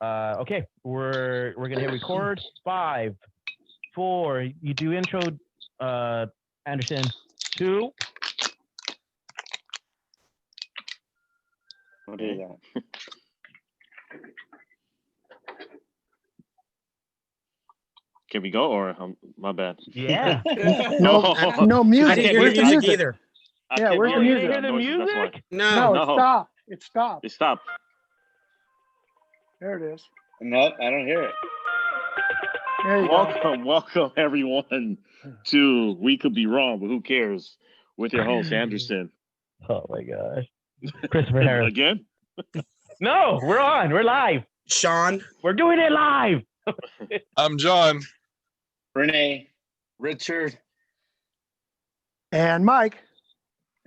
Okay, we're gonna hit record. 5, 4. You do intro, Anderson. 2. I'll do that. Can we go or my bad? Yeah. No music. I didn't hear Where's the the music music? either. I Yeah, kept where's the Oh, you hearing didn't hear the noises, that's why. music? No, No. it stopped. It stopped. It stopped. There it is. No, I don't hear it. There you go. Welcome everyone to We Could Be Wrong, but who cares? With your host Anderson. Oh my gosh. Christopher Harris. Again? No, we're on. We're live. Sean. We're doing it live. I'm John. Renee. Richard. And Mike.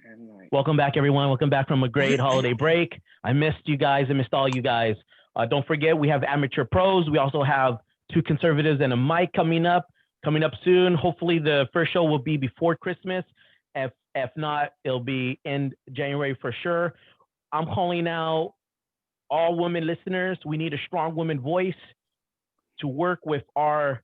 And Mike. Welcome back, everyone. Welcome back from a great holiday break. I missed you guys. I missed all you guys. Don't forget, we have amateur pros. We also have 2 conservatives and a mic coming up soon. Hopefully, the first show will be before Christmas. If not, it'll be in January for sure. I'm calling out all women listeners. We need a strong woman voice to work with our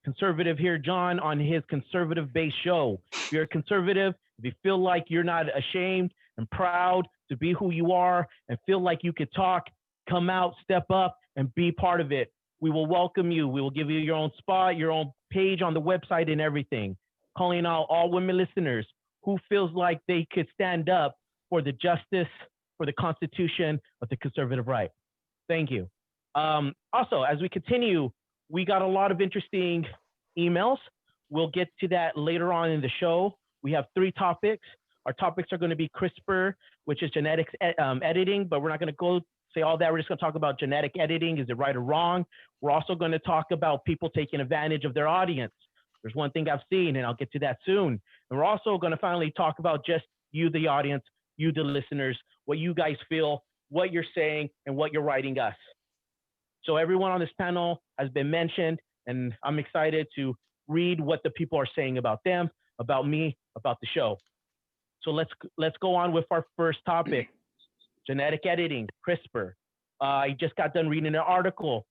conservative here, John, on his conservative-based show. If you're a conservative, if you feel like you're not ashamed and proud to be who you are and feel like you could talk, come out, step up, and be part of it. We will welcome you. We will give you your own spot, your own page on the website and everything. Calling out all women listeners who feels like they could stand up for the justice, for the Constitution of the conservative right. Thank you. Also, as we continue, we got a lot of interesting emails. We'll get to that later on in the show. We have 3 topics. Our topics are going to be CRISPR, which is genetics editing, but we're not going to go say all that. We're just going to talk about genetic editing. Is it right or wrong? We're also going to talk about people taking advantage of their audience. There's one thing I've seen, and I'll get to that soon. And we're also going to finally talk about just you, the audience, you, the listeners, what you guys feel, what you're saying, and what you're writing us. So everyone on this panel has been mentioned, and I'm excited to read what the people are saying about them, about me, about the show. So let's go on with our first topic, genetic editing, CRISPR. I just got done reading an article,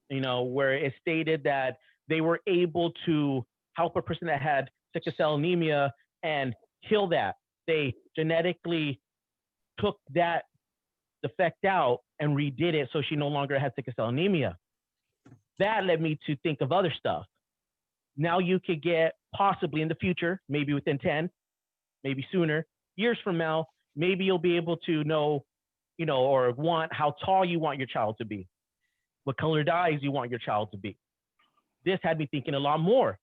where it stated that they were able to help a person that had sickle cell anemia and kill that. They genetically took that defect out and redid it so she no longer had sickle cell anemia. That led me to think of other stuff. Now you could get possibly in the future, maybe within 10, maybe sooner, years from now, maybe you'll be able to know, or want how tall you want your child to be, what color eyes you want your child to be. This had me thinking a lot more.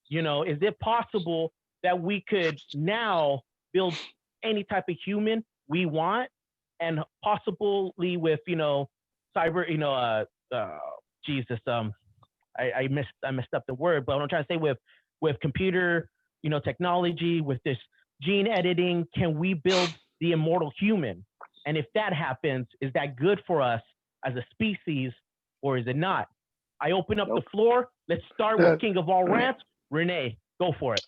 Is it possible that we could now build any type of human we want, and possibly with, cyber, Jesus, I messed up the word, but what I'm trying to say with computer, technology, with this gene editing, can we build the immortal human? And if that happens, is that good for us as a species, or is it not? I open up the floor. Let's start with King of all rants. Renee, go for it.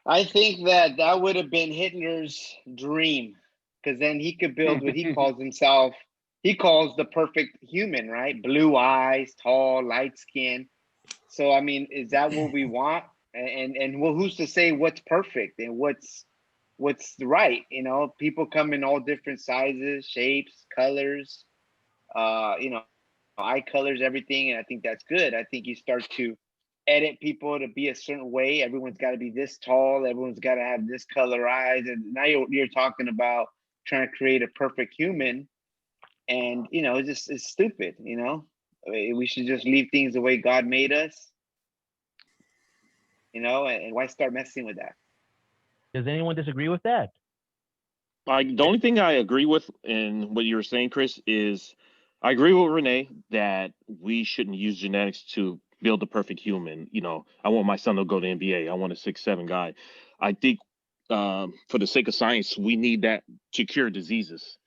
I think that would have been Hitler's dream, because then he could build what he calls himself. He calls the perfect human, right? Blue eyes, tall, light skin. So, I mean, is that what we want? And well, who's to say what's perfect and what's right? People come in all different sizes, shapes, colors, eye colors, everything. And I think that's good. I think you start to edit people to be a certain way. Everyone's got to be this tall. Everyone's got to have this color eyes. And now you're talking about trying to create a perfect human. And, it's stupid, We should just leave things the way God made us, and why start messing with that? Does anyone disagree with that? The only thing I agree with in what you were saying, Chris, is I agree with Renee that we shouldn't use genetics to build the perfect human. I want my son to go to NBA. I want a 6'7" guy. I think for the sake of science, we need that to cure diseases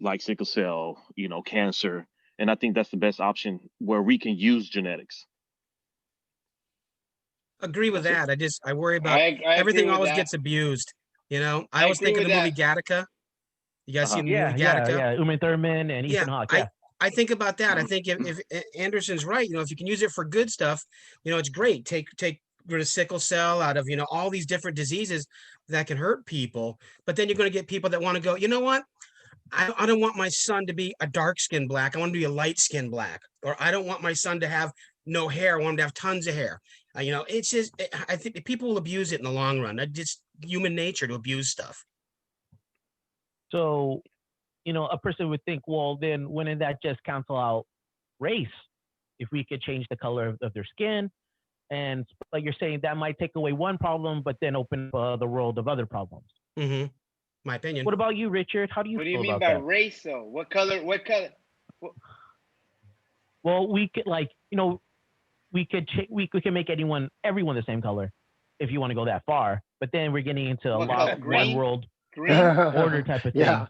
like sickle cell, cancer. And I think that's the best option where we can use genetics. Agree with that. I worry about everything always gets abused. I always think of the movie Gattaca. You guys seen the movie Gattaca? Yeah, Uma Thurman and Ethan Hawke. I think about that. I think if Anderson's right, if you can use it for good stuff, it's great. Take rid of sickle cell, out of, all these different diseases that can hurt people. But then you're going to get people that want to go, you know what? I don't want my son to be a dark skinned black. I want him to be a light skinned black. Or I don't want my son to have no hair. I want him to have tons of hair. It's just, I think people will abuse it in the long run. It's just human nature to abuse stuff. So, a person would think, well, then wouldn't that just cancel out race if we could change the color of their skin? And like you're saying, that might take away one problem, but then open up the world of other problems. Mm-hmm. My opinion. What about you, Richard? How do you What do feel you mean about by that? race, though? What color? Well, we could we could make everyone the same color if you want to go that far. But then we're getting into a lot of one world Green? order type of thing. Yeah.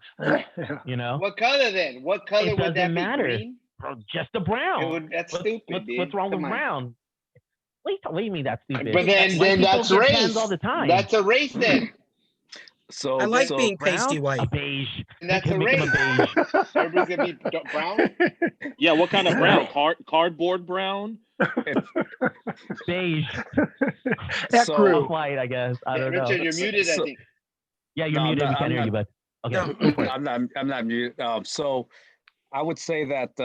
What color then? What color would that matter. be? Green? Bro, just a brown. That's stupid. What's wrong with brown? What do you mean that's stupid? But then that's race. All the time. That's a race then. So I like being pasty white. A beige. And that's a race. Everybody's gonna be brown. Yeah, what kind of brown? Cardboard brown? Beige. That crew. White, I guess. I don't know. Richard, you're muted, I think. Yeah, you're muted. We can't hear you, bud. Okay. I'm not muted. So I would say that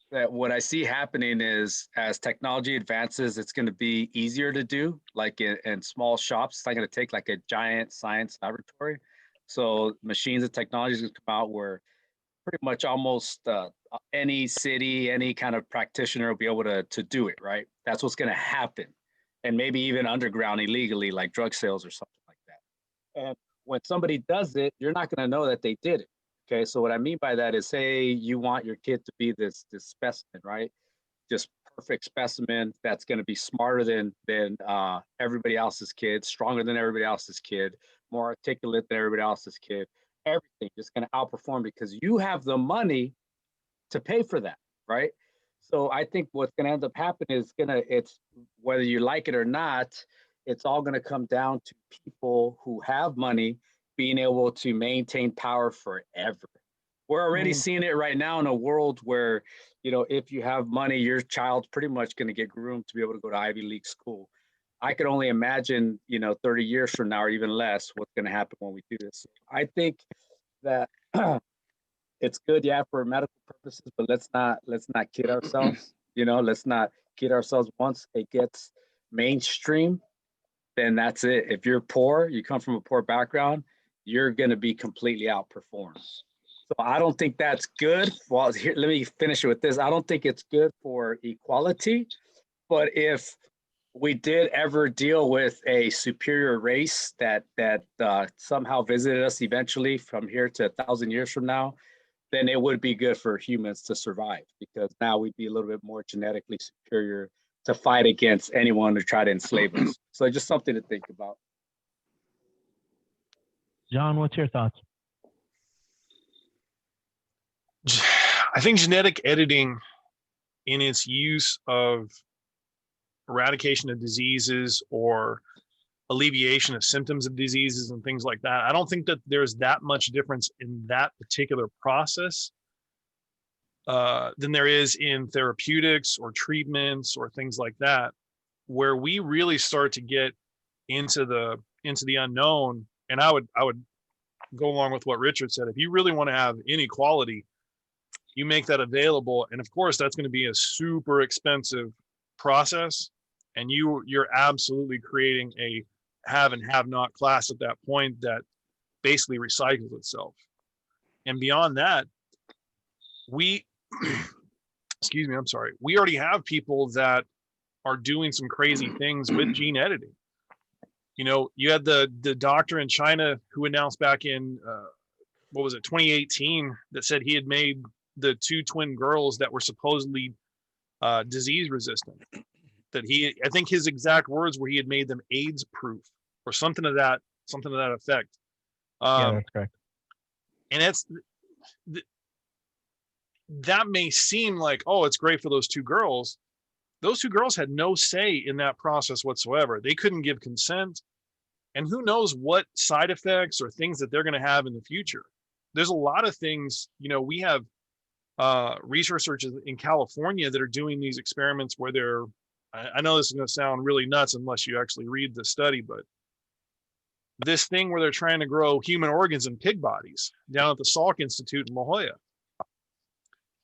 that what I see happening is as technology advances, it's going to be easier to do, like in small shops. It's not going to take like a giant science laboratory. So machines and technologies will come out where pretty much almost any city, any kind of practitioner will be able to do it, right? That's what's going to happen. And maybe even underground illegally, like drug sales or something like that. And when somebody does it, you're not going to know that they did it. Okay, so what I mean by that is, say you want your kid to be this specimen, right? Just perfect specimen that's going to be smarter than everybody else's kid, stronger than everybody else's kid, more articulate than everybody else's kid. Everything just going to outperform because you have the money to pay for that, right? So I think what's going to end up happening is it's whether you like it or not, it's all going to come down to people who have money being able to maintain power forever. We're already seeing it right now in a world where, if you have money, your child's pretty much going to get groomed to be able to go to Ivy League school. I could only imagine, 30 years from now or even less, what's going to happen when we do this. I think that it's good, yeah, for medical purposes, but let's not kid ourselves. Let's not kid ourselves. Once it gets mainstream, then that's it. If you're poor, you come from a poor background, you're going to be completely outperformed. So I don't think that's good. Well, here, let me finish it with this. I don't think it's good for equality, but if we did ever deal with a superior race that somehow visited us eventually from here to 1,000 years from now, then it would be good for humans to survive, because now we'd be a little bit more genetically superior to fight against anyone who tried to enslave us. So just something to think about. John, what's your thoughts? I think genetic editing in its use of eradication of diseases or alleviation of symptoms of diseases and things like that, I don't think that there's that much difference in that particular process than there is in therapeutics or treatments or things like that, where we really start to get into the unknown. And I would go along with what Richard said. If you really want to have inequality, you make that available, and of course that's going to be a super expensive process, and you're absolutely creating a have and have not class at that point that basically recycles itself. And beyond that, we excuse me, I'm sorry, we already have people that are doing some crazy things with gene editing. You had the doctor in China who announced back in 2018, that said he had made the 2 twin girls that were supposedly disease resistant. That I think his exact words were he had made them AIDS proof or something to that effect. Yeah, that's correct. And that may seem like, oh, it's great for those 2 girls. Those 2 girls had no say in that process whatsoever. They couldn't give consent. And who knows what side effects or things that they're going to have in the future. There's a lot of things, we have researchers in California that are doing these experiments where they're, I know this is going to sound really nuts unless you actually read the study, but this thing where they're trying to grow human organs in pig bodies down at the Salk Institute in La Jolla.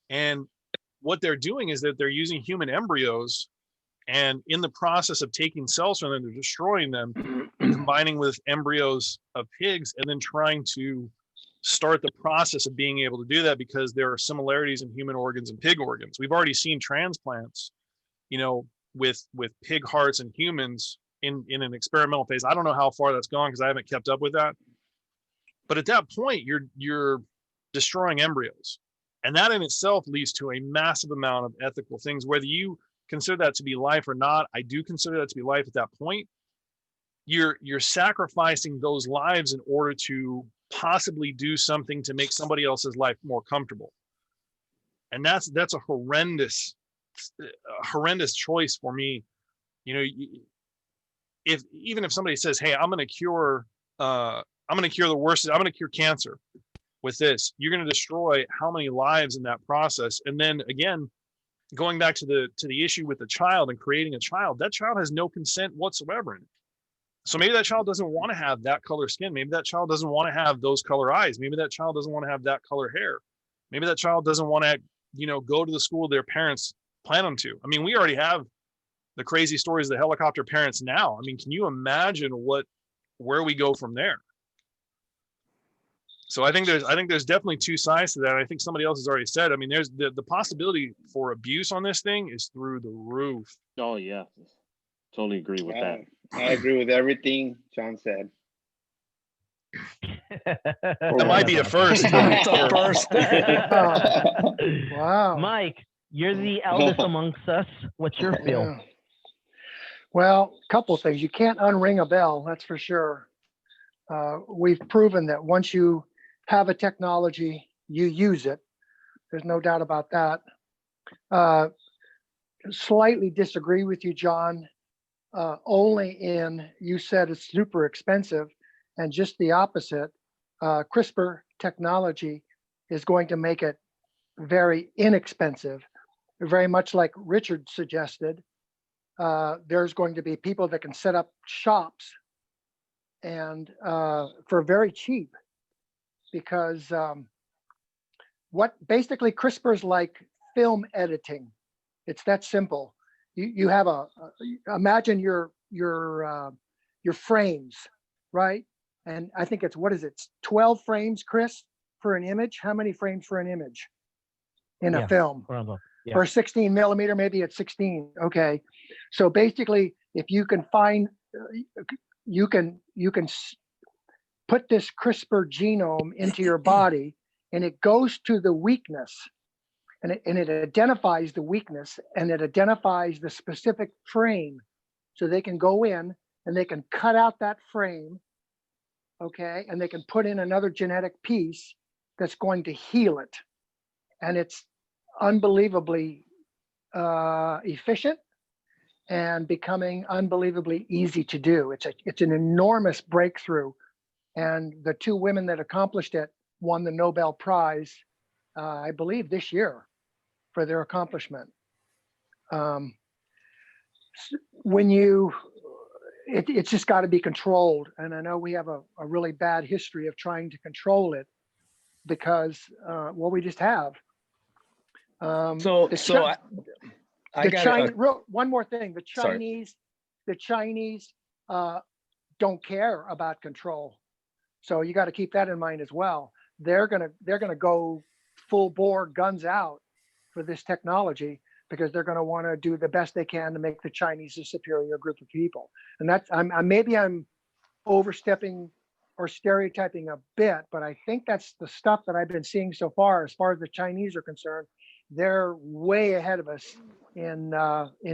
And what they're doing is that they're using human embryos, and in the process of taking cells from them, they're destroying them, combining with embryos of pigs, and then trying to start the process of being able to do that, because there are similarities in human organs and pig organs. We've already seen transplants, you know, with pig hearts and humans in an experimental phase. I don't know how far that's gone because I haven't kept up with that. But at that point, you're destroying embryos. And that in itself leads to a massive amount of ethical things. Whether you consider that to be life or not, I do consider that to be life at that point. You're sacrificing those lives in order to possibly do something to make somebody else's life more comfortable. And that's a horrendous choice for me. You know, even if somebody says, hey, I'm going to cure the worst, I'm going to cure cancer with this, you're going to destroy how many lives in that process. And then again, going back to the issue with the child and creating a child, that child has no consent whatsoever in it. So maybe that child doesn't want to have that color skin. Maybe that child doesn't want to have those color eyes. Maybe that child doesn't want to have that color hair. Maybe that child doesn't want to, you know, go to the school their parents plan them to. I mean, we already have the crazy stories of the helicopter parents now. I mean, can you imagine where we go from there? So I think there's definitely two sides to that. I think somebody else has already said, I mean, there's the possibility for abuse on this thing is through the roof. Oh yeah. Totally agree with that. I agree with everything John said. That might be a first. Wow. Mike, you're the eldest amongst us. What's your feel? Yeah. Well, a couple of things. You can't unring a bell, that's for sure. We've proven that once you have a technology, you use it. There's no doubt about that. Slightly disagree with you, John. Only in, you said it's super expensive, and just the opposite. CRISPR technology is going to make it very inexpensive, very much like Richard suggested. There's going to be people that can set up shops and for very cheap, because what basically CRISPR is like film editing. It's that simple. You have imagine your frames, right? And I think it's, what is it, 12 frames, Chris, for an image? How many frames for an image in a film? Yeah. For 16 millimeter, maybe it's 16. Okay. So basically, if you can find, you can put this CRISPR genome into your body, and it goes to the weakness, and it identifies the weakness, and it identifies the specific frame. So they can go in and they can cut out that frame, okay, and they can put in another genetic piece that's going to heal it. And it's unbelievably efficient and becoming unbelievably easy to do. It's an enormous breakthrough. And the two women that accomplished it won the Nobel Prize, I believe this year, for their accomplishment. It's just got to be controlled. And I know we have a really bad history of trying to control it because, well, we just have. I One more thing, the Chinese don't care about control. So you got to keep that in mind as well. They're gonna go full bore, guns out for this technology, because they're going to want to do the best they can to make the Chinese a superior group of people. And that's, maybe I'm overstepping or stereotyping a bit, but I think that's the stuff that I've been seeing so far. As far as the Chinese are concerned, they're way ahead of us in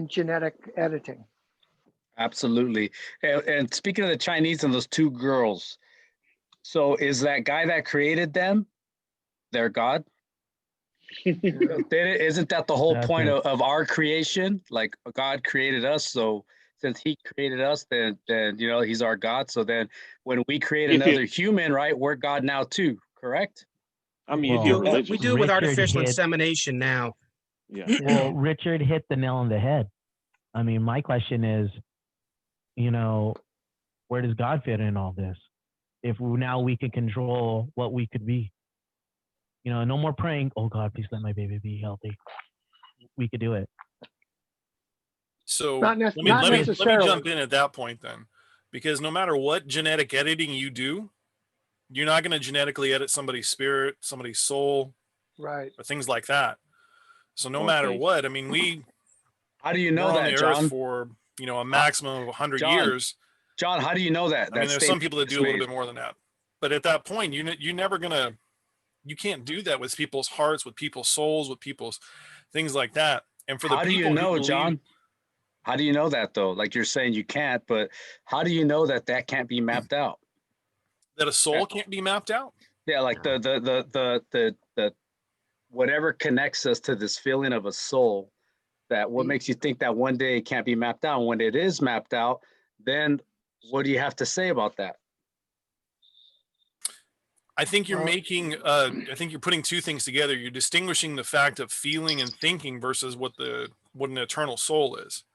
genetic editing. Absolutely. And speaking of the Chinese and those two girls, so is that guy that created them their God? Isn't that the whole point of our creation? Like, God created us, so since he created us, then he's our God. So then when we create another human, right, we're God now too, correct? I mean, Well, if you're Yeah. religious, We do it with Richard artificial hit- insemination now. yeah. Well, Richard hit the nail on the head. I mean, my question is, you know, where does God fit in all this? If now we can control what we could be, you know, no more praying. Oh God, please let my baby be healthy. We could do it. So Not nec- let me not let me necessarily. jump in at that point then, because no matter what genetic editing you do, you're not going to genetically edit somebody's spirit, somebody's soul, Right. or things like that. So no Or matter faith. what, I mean, How do you we're know on the that, earth John? for a maximum of 100 John, years. John, how do you know that? I mean, there's some people that do a little made? bit more than that, but at that point, you can't do that with people's hearts, with people's souls, with people's things like that. And for the How do people you know, who believe, John? How do you know that though? Like you're saying you can't, but how do you know that that can't be mapped out? that a soul can't be mapped out. Yeah, like the whatever connects us to this feeling of a soul, that what makes you think that one day it can't be mapped out? And when it is mapped out, then what do you have to say about that? I think you're Well- I think you're putting two things together. You're distinguishing the fact of feeling and thinking versus what an eternal soul is.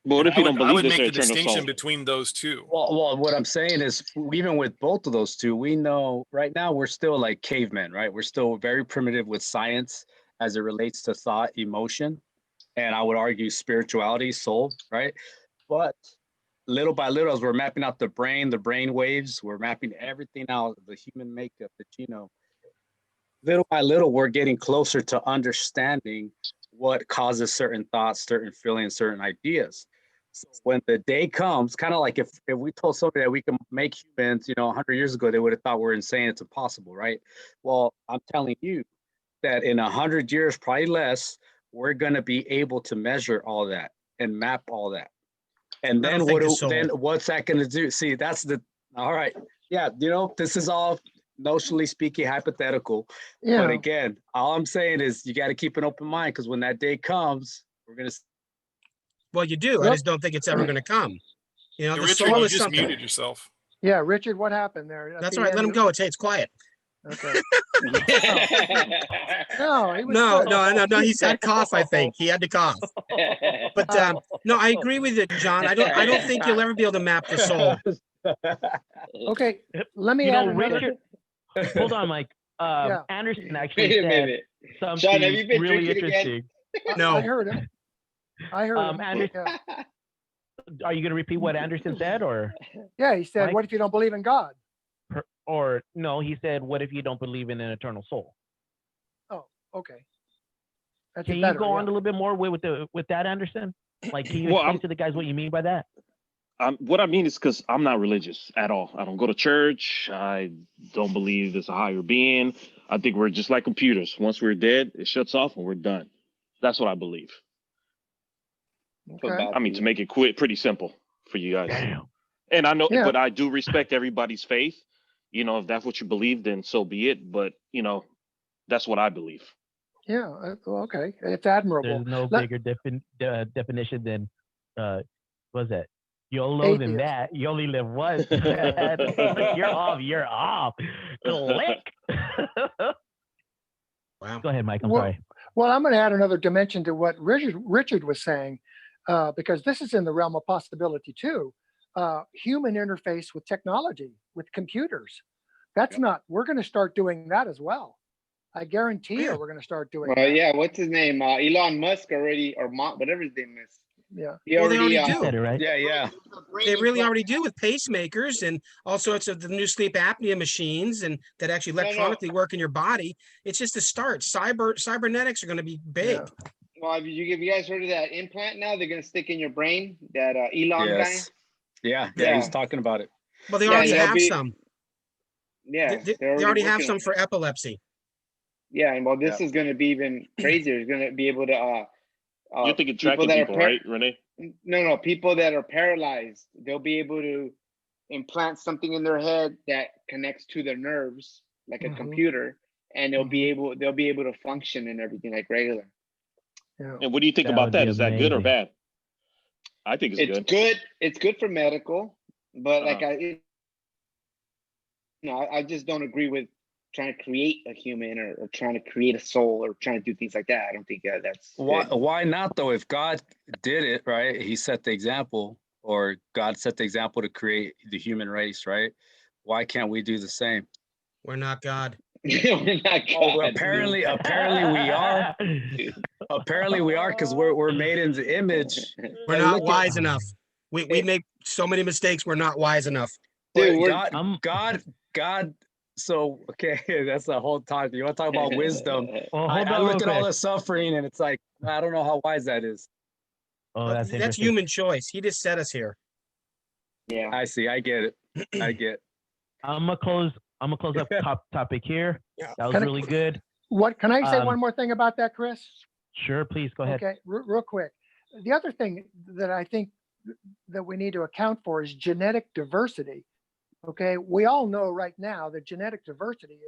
But what if you don't I believe would this make the eternal distinction soul? between those two. Well, what I'm saying is, even with both of those two, we know right now we're still like cavemen, right? We're still very primitive with science as it relates to thought, emotion, and I would argue spirituality, soul, right? But little by little, as we're mapping out the brain waves, we're mapping everything out, the human makeup, the genome. Little by little, we're getting closer to understanding what causes certain thoughts, certain feelings, certain ideas. So when the day comes, kind of like if we told somebody that we can make humans, 100 years ago, they would have thought we're insane. It's impossible, right? Well, I'm telling you that in 100 years, probably less, we're going to be able to measure all that and map all that. And I then don't think the soul- what's that going to do? See, all right. Yeah, this is all notionally speaking hypothetical. Yeah. But again, all I'm saying is you got to keep an open mind, because when that day comes, we're going to. Well, you do. I Yep. just don't think it's ever going to come. You know, Hey, the Richard, soul you is just something. muted yourself. Yeah, Richard, what happened there? At That's the all right. end Let him of- go. It's quiet. Okay. No, he was No, good. no. He's had cough. I think he had to cough. But no, I agree with it, John. I don't think you'll ever be able to map the soul. Okay, let me You add know, another. Richard, hold on, Mike. Yeah. Anderson actually Wait a said minute. something Sean, have you been really drinking again? interesting. No. I heard him. Anderson, Yeah. are you going to repeat what Anderson said, or Yeah, he said, Mike? what if you don't believe in God? no? He said, "What if you don't believe in an eternal soul?" Okay. That's Can you better, go on yeah. a little bit more with that, Anderson? Like, can you Well, explain I'm- to the guys what you mean by that? What I mean is because I'm not religious at all. I don't go to church. I don't believe there's a higher being. I think we're just like computers. Once we're dead, it shuts off and we're done. That's what I believe. Okay. I mean, to make it pretty simple for you guys. Damn. And I know, Yeah. but I do respect everybody's faith. If that's what you believe, then so be it. But that's what I believe. Yeah, well, okay. It's admirable. There's no Let- bigger definition than what's that? YOLO than Atheist. that. You only live once. You're off. You're off. Click. Wow. Go ahead, Mike. I'm Well- sorry. Well, I'm going to add another dimension to what Richard was saying, because this is in the realm of possibility too. Human interface with technology, with computers. That's not, we're going to start doing that as well. I guarantee Yeah. you we're going to start doing Well, that. yeah, what's his name? Elon Musk already, or whatever his name is. Yeah. He Well, they already You do. said it right. Yeah. They really already do with pacemakers and all sorts of the new sleep apnea machines and that actually No, no. electronically work in your body. It's just a start. Cybernetics are going to be big. Yeah. Well, have you guys heard of that implant now? They're gonna stick in your brain. That Elon Yes. Yeah. Yeah. He's talking about it. Well, they Yeah, already they'll have be- some. guy. Yeah, They they're already have working some on for it. epilepsy. Yeah, and well, this is gonna be even crazier. It's gonna be able to. You're thinking tracking that are people, right, Renee? No, people that are paralyzed, they'll be able to implant something in their head that connects to their nerves, like a Mhm. computer, and they'll be able to function and everything like regular. Yeah. And what do you think That about would that? be Is that good or amazing. bad? I think it's It's good. good. It's good for medical, but like Uh-huh. I just don't agree with trying to create a human or trying to create a soul or trying to do things like that. I don't think that's Why, good. why not though? If God did it, right? He set the example, or God set the example to create the human race, right? Why can't we do the same? We're not God. We're not Oh, God, apparently we are. dude. Apparently we are, because we're made in the image. We're And not look at- wise enough. We make so many mistakes. We're not wise enough. Dude, we're, God. So okay, that's the whole time. You want to talk about wisdom? Well, I, hold I on real look at all quick. the suffering, and it's like I don't know how wise that is. Oh, that's That's interesting. human choice. He just set us here. yeah. I see. I get it. I get. I'm gonna close up top topic here. Yeah. That was Can I- really good. What, can I say Um, one more thing about that, Chris? Sure, please go ahead. Okay, real quick. The other thing that I think that we need to account for is genetic diversity. Okay, we all know right now that genetic diversity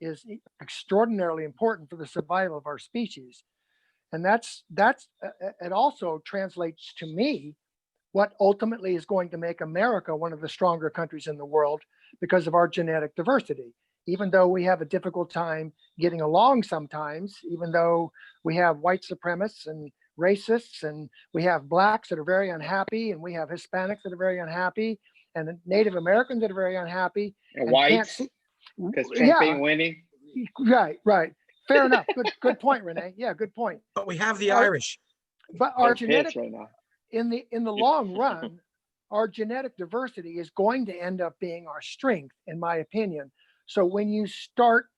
is extraordinarily important for the survival of our species, and that's it. Also translates to me what ultimately is going to make America one of the stronger countries in the world because of our genetic diversity. Even though we have a difficult time getting along sometimes, even though we have white supremacists and racists, and we have blacks that are very unhappy, and we have Hispanics that are very unhappy, and Native Americans that are very unhappy. And and can't whites, see- because Trump ain't winning. right. Fair enough. Good point, Renee. Yeah, good point. But we have the Our- Irish. But our They're genetic pissed right now. in the long run, our genetic diversity is going to end up being our strength, in my opinion. So when you start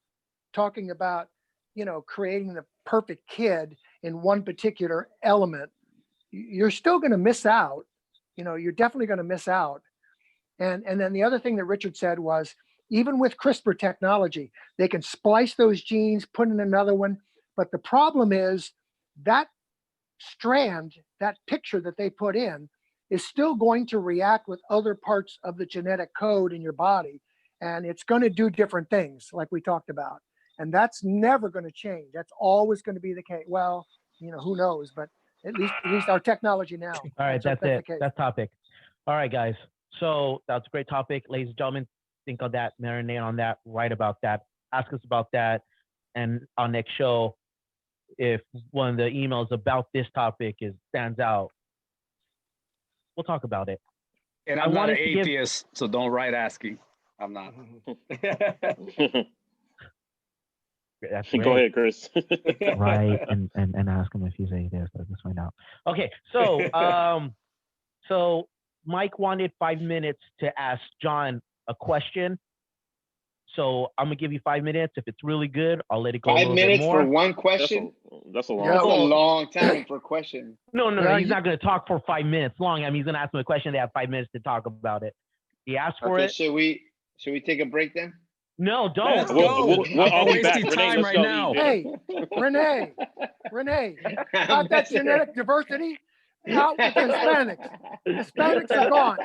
talking about, creating the perfect kid in one particular element, you're still going to miss out. You're definitely going to miss out. And then the other thing that Richard said was, even with CRISPR technology, they can splice those genes, put in another one. But the problem is that strand, that picture that they put in, is still going to react with other parts of the genetic code in your body. And it's going to do different things, like we talked about. And that's never going to change. That's always going to be the case. Well, who knows? But at least our technology now. All right, that's the it. case. That's topic. All right, guys. So that's a great topic, ladies and gentlemen. Think on that, marinate on that, write about that, ask us about that, and our next show, if one of the emails about this topic stands out, we'll talk about it. And I I'm not an wanted to give- atheist, so don't write asking. I'm not. That's Go great. ahead, Chris. Right, and ask him if he's atheist. Let's find out. Okay, so Mike wanted 5 minutes to ask John a question. So I'm gonna give you 5 minutes. If it's really good, I'll let it go a 5 little bit minutes more. for one question. That's a long. Yeah, That's a well- long time for a question. No, Yeah, he's you- not gonna talk for 5 minutes long. I mean, he's gonna ask him a question. They have 5 minutes to talk about it. He asked for Okay, it. should we take a break then? No, don't. Let's We'll- go. I'll be back. wasting Renee, time let's right go. now. Hey, Renee, about that genetic diversity, out with the Hispanics. Hispanics are gone.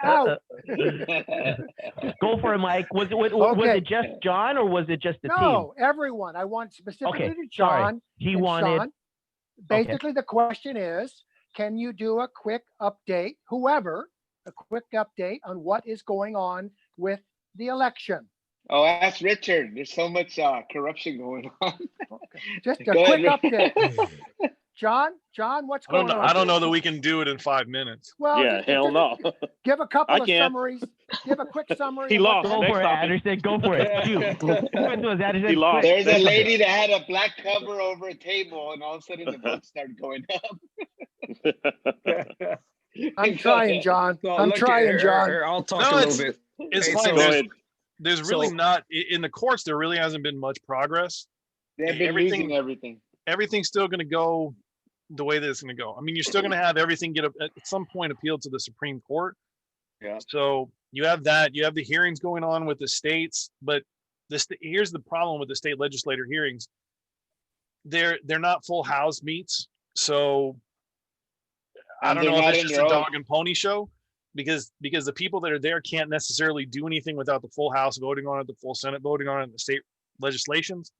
Out. Go for it, Mike. Was Okay. it just John or was it just the team? No, everyone. I want specifically Okay, to sorry. John. He and wanted. Sean. Basically, the question is, can you do a quick update, a quick update on what is going on with the election? Oh, ask Richard. There's so much corruption going on. Just a Go quick ahead, update. John, what's I don't going know. on? I don't know that we can do it in 5 minutes. Well, Yeah, hell no. Give a couple I of can. summaries. Give a quick summary. He of what lost. Go Next for it, topic. Anderson. Go for it. Shoot. Give it to us, Anderson. He lost. Quick. There's a lady that had a black cover over a table, and all of a sudden the votes started going up. I'm trying, John. So I'm look, trying, here, John. here, I'll talk No, a little bit. It's Hey, fine. so- Go There's, ahead. there's really So- not in the courts. There really hasn't been much progress. They've been Everything- losing everything. Everything's still going to go the way that it's going to go. I mean, you're still going to have everything get at some point appealed to the Supreme Court. Yeah. So you have that. You have the hearings going on with the states, but here's the problem with the state legislator hearings. They're not full house meets. So I And don't they're know if not it's in just their a own- dog and pony show because the people that are there can't necessarily do anything without the full House voting on it, the full Senate voting on it, and the state legislations.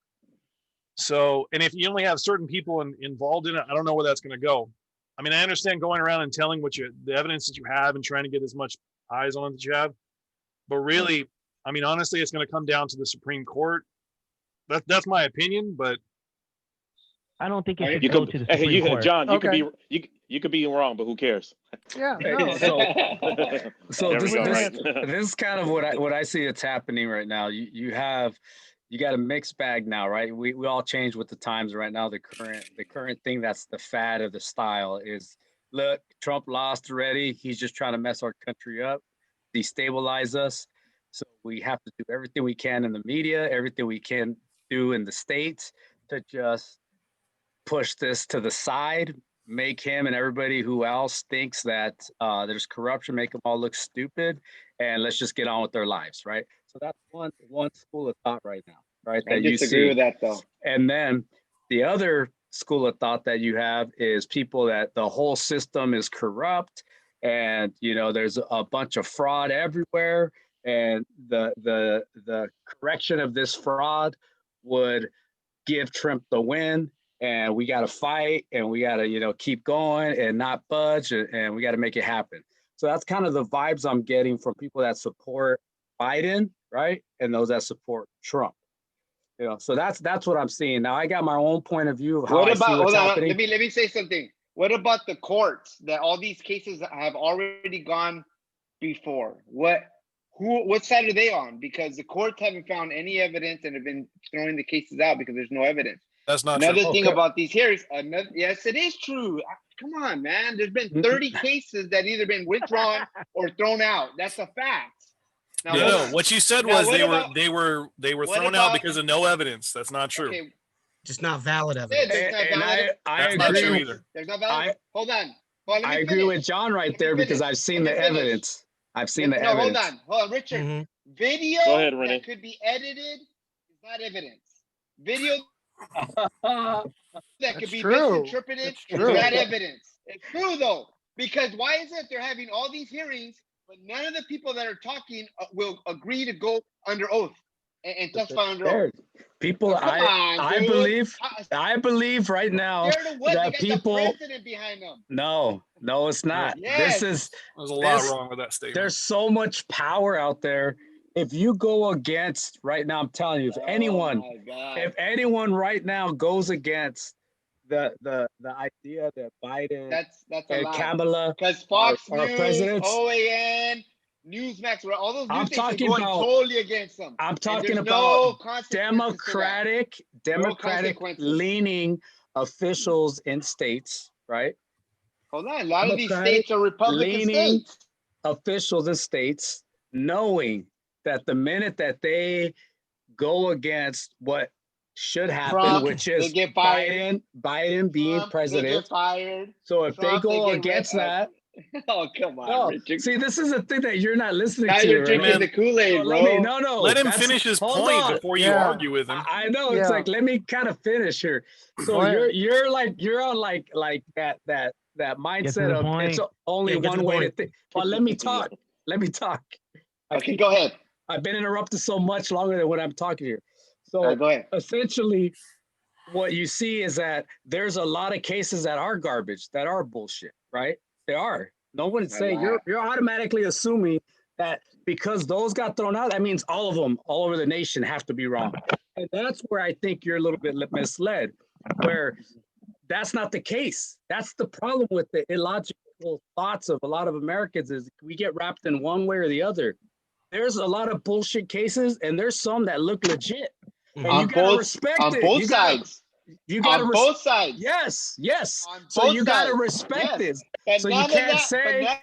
So, and if you only have certain people involved in it, I don't know where that's going to go. I mean, I understand going around and telling the evidence that you have and trying to get as much eyes on it that you have, but really, I mean, honestly, it's going to come down to the Supreme Court. That's my opinion, but I don't think it You should You go could, to the hey, Supreme Court. John, you could Okay. be you could be wrong, but who cares? Yeah, Hey, no, so There this, we go, this, right? this is kind of what I see it's happening right now. You got a mixed bag now, right? We all change with the times right now. The current thing that's the fad of the style is, look, Trump lost already. He's just trying to mess our country up, destabilize us. So we have to do everything we can in the media, everything we can do in the states to just push this to the side, make him and everybody who else thinks that there's corruption, make them all look stupid, and let's just get on with their lives, right? So that's one school of thought right now, right? I That you disagree see. with that though. And then the other school of thought that you have is people that the whole system is corrupt, and there's a bunch of fraud everywhere, and the correction of this fraud would give Trump the win, and we got to fight, and we got to keep going and not budge, and we got to make it happen. So that's kind of the vibes I'm getting from people that support Biden, right, and those that support Trump. So that's what I'm seeing. Now I got my own point of view of how What I see about, what's hold on, happening. let me say something. What about the courts that all these cases have already gone before? What side are they on? Because the courts haven't found any evidence and have been throwing the cases out because there's no evidence. that's not Another true. thing Okay. about these hearings, yes, it is true. Come on, man. There's been 30 cases that either been withdrawn or thrown out. That's a fact. Now, hold No, on. what you said Now, was what they about- were what thrown out about- because of no evidence. That's not true. Okay, Just not valid yeah, evidence. there's not And valid. I That's not true agree. either. There's not valid. Hold on. Well, let me I agree finish. with John right Let me there because finish. I've seen Let the me finish. evidence. I've seen the No, evidence. hold on, Richard. Mhm. Video Go ahead, Renee. that could be edited is not evidence. Video that That's could be true. misinterpreted That's is true. not evidence. It's true though, because why is it they're having all these hearings, but none of the people that are talking will agree to go under oath and testify under oath? There, people, Come on, I dude. believe right now Scared of what? They that got people. the president behind them. No, it's not. Yes. This is There's a lot This- wrong with that statement. there's so much power out there. If you go against right now, I'm telling you, Oh my God. if anyone right now goes against the idea that Biden That's a and lie. Kamala, Because Fox our News, presidents- OAN, Newsmax, all those I'm news stations talking going about- totally against them. I'm And talking there's about no consequences to that. Democratic consequences. leaning officials in states, right? Hold on, a lot of these Democratic states are Republican leaning states. Officials in states knowing that the minute that they go against what should happen, Trump, which they is get fired. Biden being Trump, they president. get fired. So if Trump, they they go get against rid- that, Oh, come on, no. Richard. See, this is a thing that you're not listening Now to. you're right? drinking Man. the Kool-Aid, No, bro. no. Let him that's- finish his hold point on. before you Yeah. argue with him. I know it's Yeah. like, let me kind of finish here. So Go ahead. you're on like that mindset the of point. it's only Yeah, get to one the way to point. think. Well, let me talk. Let me talk. Okay, go ahead. I've been interrupted so much longer than what I'm talking here. So All right, go ahead. essentially, what you see is that there's a lot of cases that are garbage, that are bullshit, right? They are. No one's I saying laugh. you're automatically assuming that because those got thrown out, that means all of them, all over the nation, have to be wrong. And that's where I think you're a little bit misled, where that's not the case. That's the problem with the illogical thoughts of a lot of Americans is we get wrapped in one way or the other. There's a lot of bullshit cases, and there's some that look legit. And On you gotta both- respect On it. both You gotta- sides. You gotta On res- both sides. Yes. On So both you gotta sides. respect Yes. this. But So you none of can't that- but say, none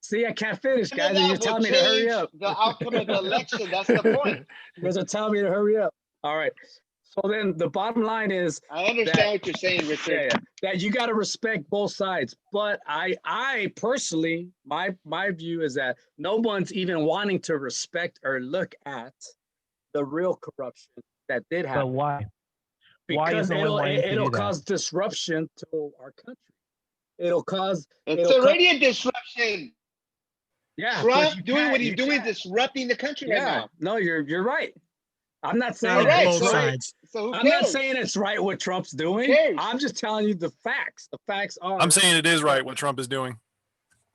See, I can't finish, of guys, and that you're will telling me to hurry change up. the outcome of the election. That's the point. You guys are telling me to hurry up. All right. So then the bottom line is, I understand what you're saying, Richard. that you got to respect both sides. But I personally, my view is that no one's even wanting to respect or look at the real corruption that did But happen, why? Why because is no one wanting to it'll do that? cause disruption to our country. It'll cause It's it'll already a disruption. yeah. but you Trump doing can't- what he's you doing, can't- disrupting the country right Yeah, now. no, you're right. I'm not saying Valid Alright, both it's so- right. sides. So who I'm not cares? saying it's right what Trump's doing. cares? I'm just telling you the facts. The facts are. I'm saying it is right what Trump is doing.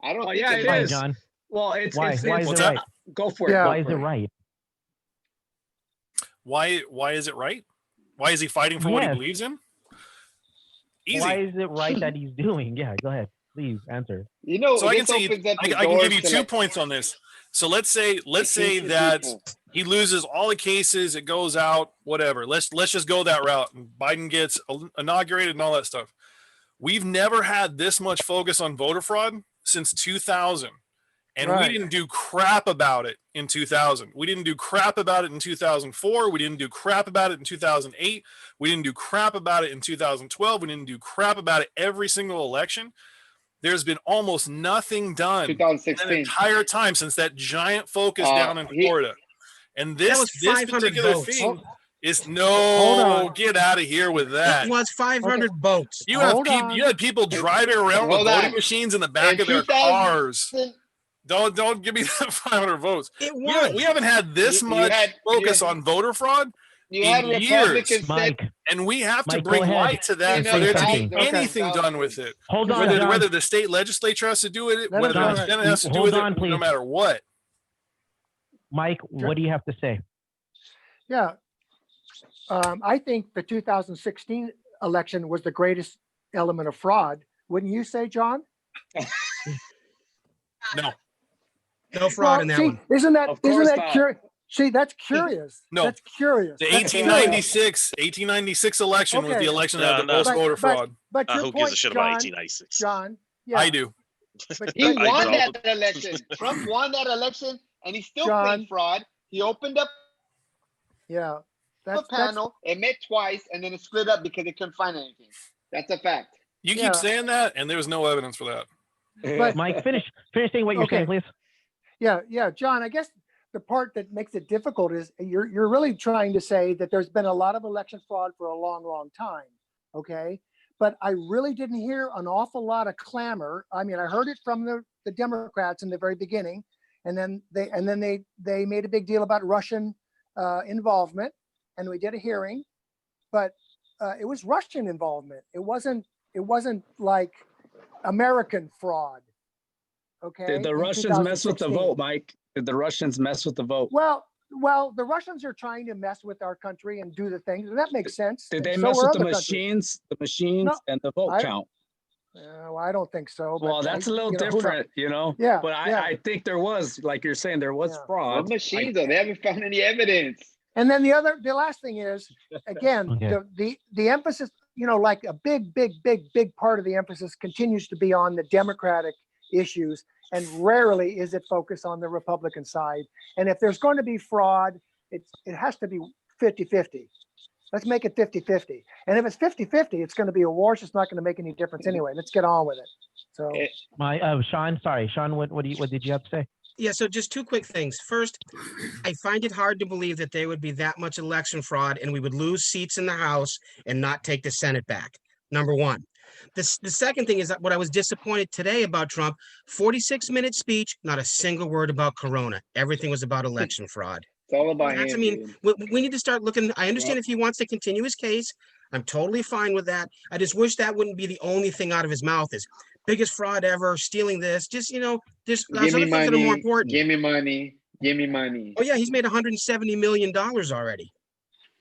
I don't Oh, think yeah, it's it Why, right. is. John? Well, it's Why? it's, Why it's is What's it that? right? go for it. Yeah. go Why is for it right? Why is it right? Why is he fighting for what he Yes. believes in? Easy. Why is it right that he's doing? Yeah, go ahead. Please answer. You know, So I can this say opens up the I can give doors you to, 2 like, points on this. So let's say accusing that people. he loses all the cases, it goes out, whatever. Let's just go that route. And Biden gets inaugurated and all that stuff. We've never had this much focus on voter fraud since 2000. And Right. we didn't do crap about it in 2000. We didn't do crap about it in 2004. We didn't do crap about it in 2008. We didn't do crap about it in 2012. We didn't do crap about it every single election. There's been almost nothing done that 2016. entire time since that giant focus down in he- Florida. And That this was 500 particular votes. thing is Hold no, on. get out of here with that. It was 500 votes. You have Hold on. you had people driving around with Hold voting on. machines in the back In of their 2000 cars. Don't give me that 500 votes. It We was. haven't had this You much had- focus you- on voter fraud, You in had Republicans years. say Mike, and we have to Mike, go bring ahead. light to that and for there to be something. anything done with it. hold on, Whether- John. Whether the state legislature has to do it, Let him whether go. the Senate has to do Hold with on, it, please. no matter what. Mike, what do you have to say? Yeah. I think the 2016 election was the greatest element of fraud. Wouldn't you say, John? No, No fraud in that see, one. Isn't that, Of isn't course that not. curious? See, that's curious. No. That's curious. the That's 1896 election was Okay. the election that had the No, most no. voter But- fraud. But your Who point, gives a shit about John, 1896? John, yeah. I do. But, He I won don't. that election. Trump won that election, and he still John. played fraud. He opened up yeah, a that's, panel, it met twice, and then it split up because they couldn't find anything. That's a fact. You Yeah. keep saying that, and there was no evidence for that. But- Mike, finish saying what you're Okay. saying, please. yeah, John, I guess the part that makes it difficult is you're really trying to say that there's been a lot of election fraud for a long, long time. Okay. But I really didn't hear an awful lot of clamor. I mean, I heard it from the Democrats in the very beginning, and then they made a big deal about Russian involvement, and we did a hearing, but it was Russian involvement. It wasn't like American fraud. Okay. Did the in Russians mess with the 2016. vote, Mike? Did the Russians mess with the vote? Well, the Russians are trying to mess with our country and do the things, and that makes sense. Did and they so mess are with the other countries. machines No, and the vote I- count? Well, I don't think so. but Well, that's a little who knows? different, you know? Yeah, But yeah. I think there was, like you're saying, there was Yeah. What fraud. machines, though? They haven't found any evidence. And then the last thing is, again, Okay. the emphasis, like a big part of the emphasis continues to be on the Democratic issues, and rarely is it focused on the Republican side. And if there's going to be fraud, it has to be 50-50. Let's make it 50-50. And if it's 50-50, it's going to be a wash. It's not going to make any difference anyway. Let's get on with it. So Eh, Sean, what did you have to say? Yeah, so just two quick things. First, I find it hard to believe that there would be that much election fraud and we would lose seats in the House and not take the Senate back. Number one. The second thing is that what I was disappointed today about Trump, 46-minute speech, not a single word about Corona. Everything was about election fraud. It's all about That's, I him. mean, dude. we need to start looking. I understand if he wants to continue his case. I'm totally fine with that. I just wish that wouldn't be the only thing out of his mouth is biggest fraud ever, stealing this. Just, there's Give other me things that are more money. important. Give me money. Give me money. Oh yeah, he's made $170 million already.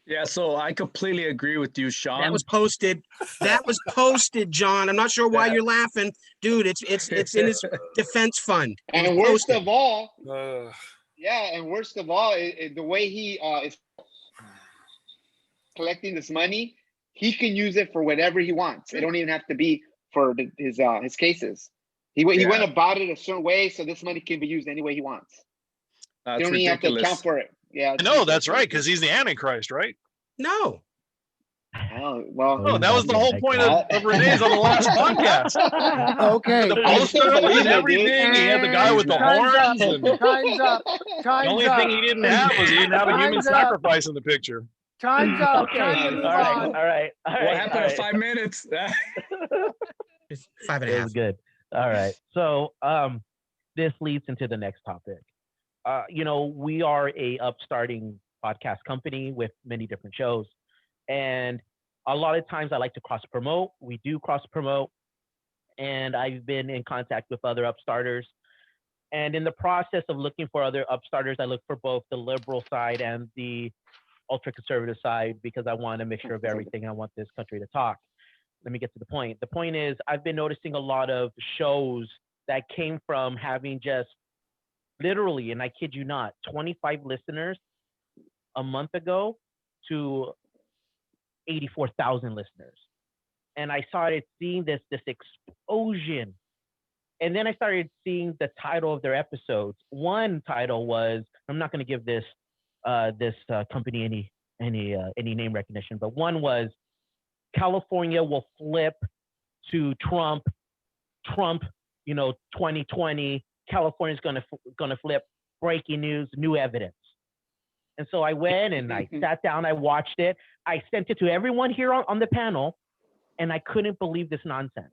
Yeah, so I completely agree with you, Sean. That was posted. That was posted, John. I'm not sure why Yeah. you're laughing, dude. It's in his defense fund. It And was worst posted. of all, Uh, yeah, and worst of all, the way he is collecting this money, he can use it for whatever he wants. It don't even have to be for his cases. He Yeah. went about it a certain way, so this money can be used any way he wants. That's You don't even have to ridiculous. account for it. Yeah. it's no, that's ridiculous. right, because he's the Antichrist, right? No. Oh, well, No, that was the whole point of Renee's on the last podcast. okay. The I poster still up believe and it, everything. He had the guy with the Time's horns. up. And the Time's up. Time's only up. thing he didn't have was he didn't have a human Time's up. sacrifice in the picture. Time's up. Okay, Time to move all right, on. all right. What happened in 5 minutes? It's 5.5. It was good. All right. So this leads into the next topic. We are a upstarting podcast company with many different shows. And a lot of times I like to cross promote. We do cross promote. And I've been in contact with other upstarters. And in the process of looking for other upstarters, I look for both the liberal side and the ultra conservative side because I want a mixture of everything. I want this country to talk. Let me get to the point. The point is, I've been noticing a lot of shows that came from having just literally, and I kid you not, 25 listeners a month ago to 84,000 listeners. And I started seeing this explosion. And then I started seeing the title of their episodes. One title was, I'm not going to give this company any name recognition, but one was California will flip to Trump, 2020, California's going to flip, breaking news, new evidence. And so I went and I sat down, I watched it. I sent it to everyone here on the panel, and I couldn't believe this nonsense.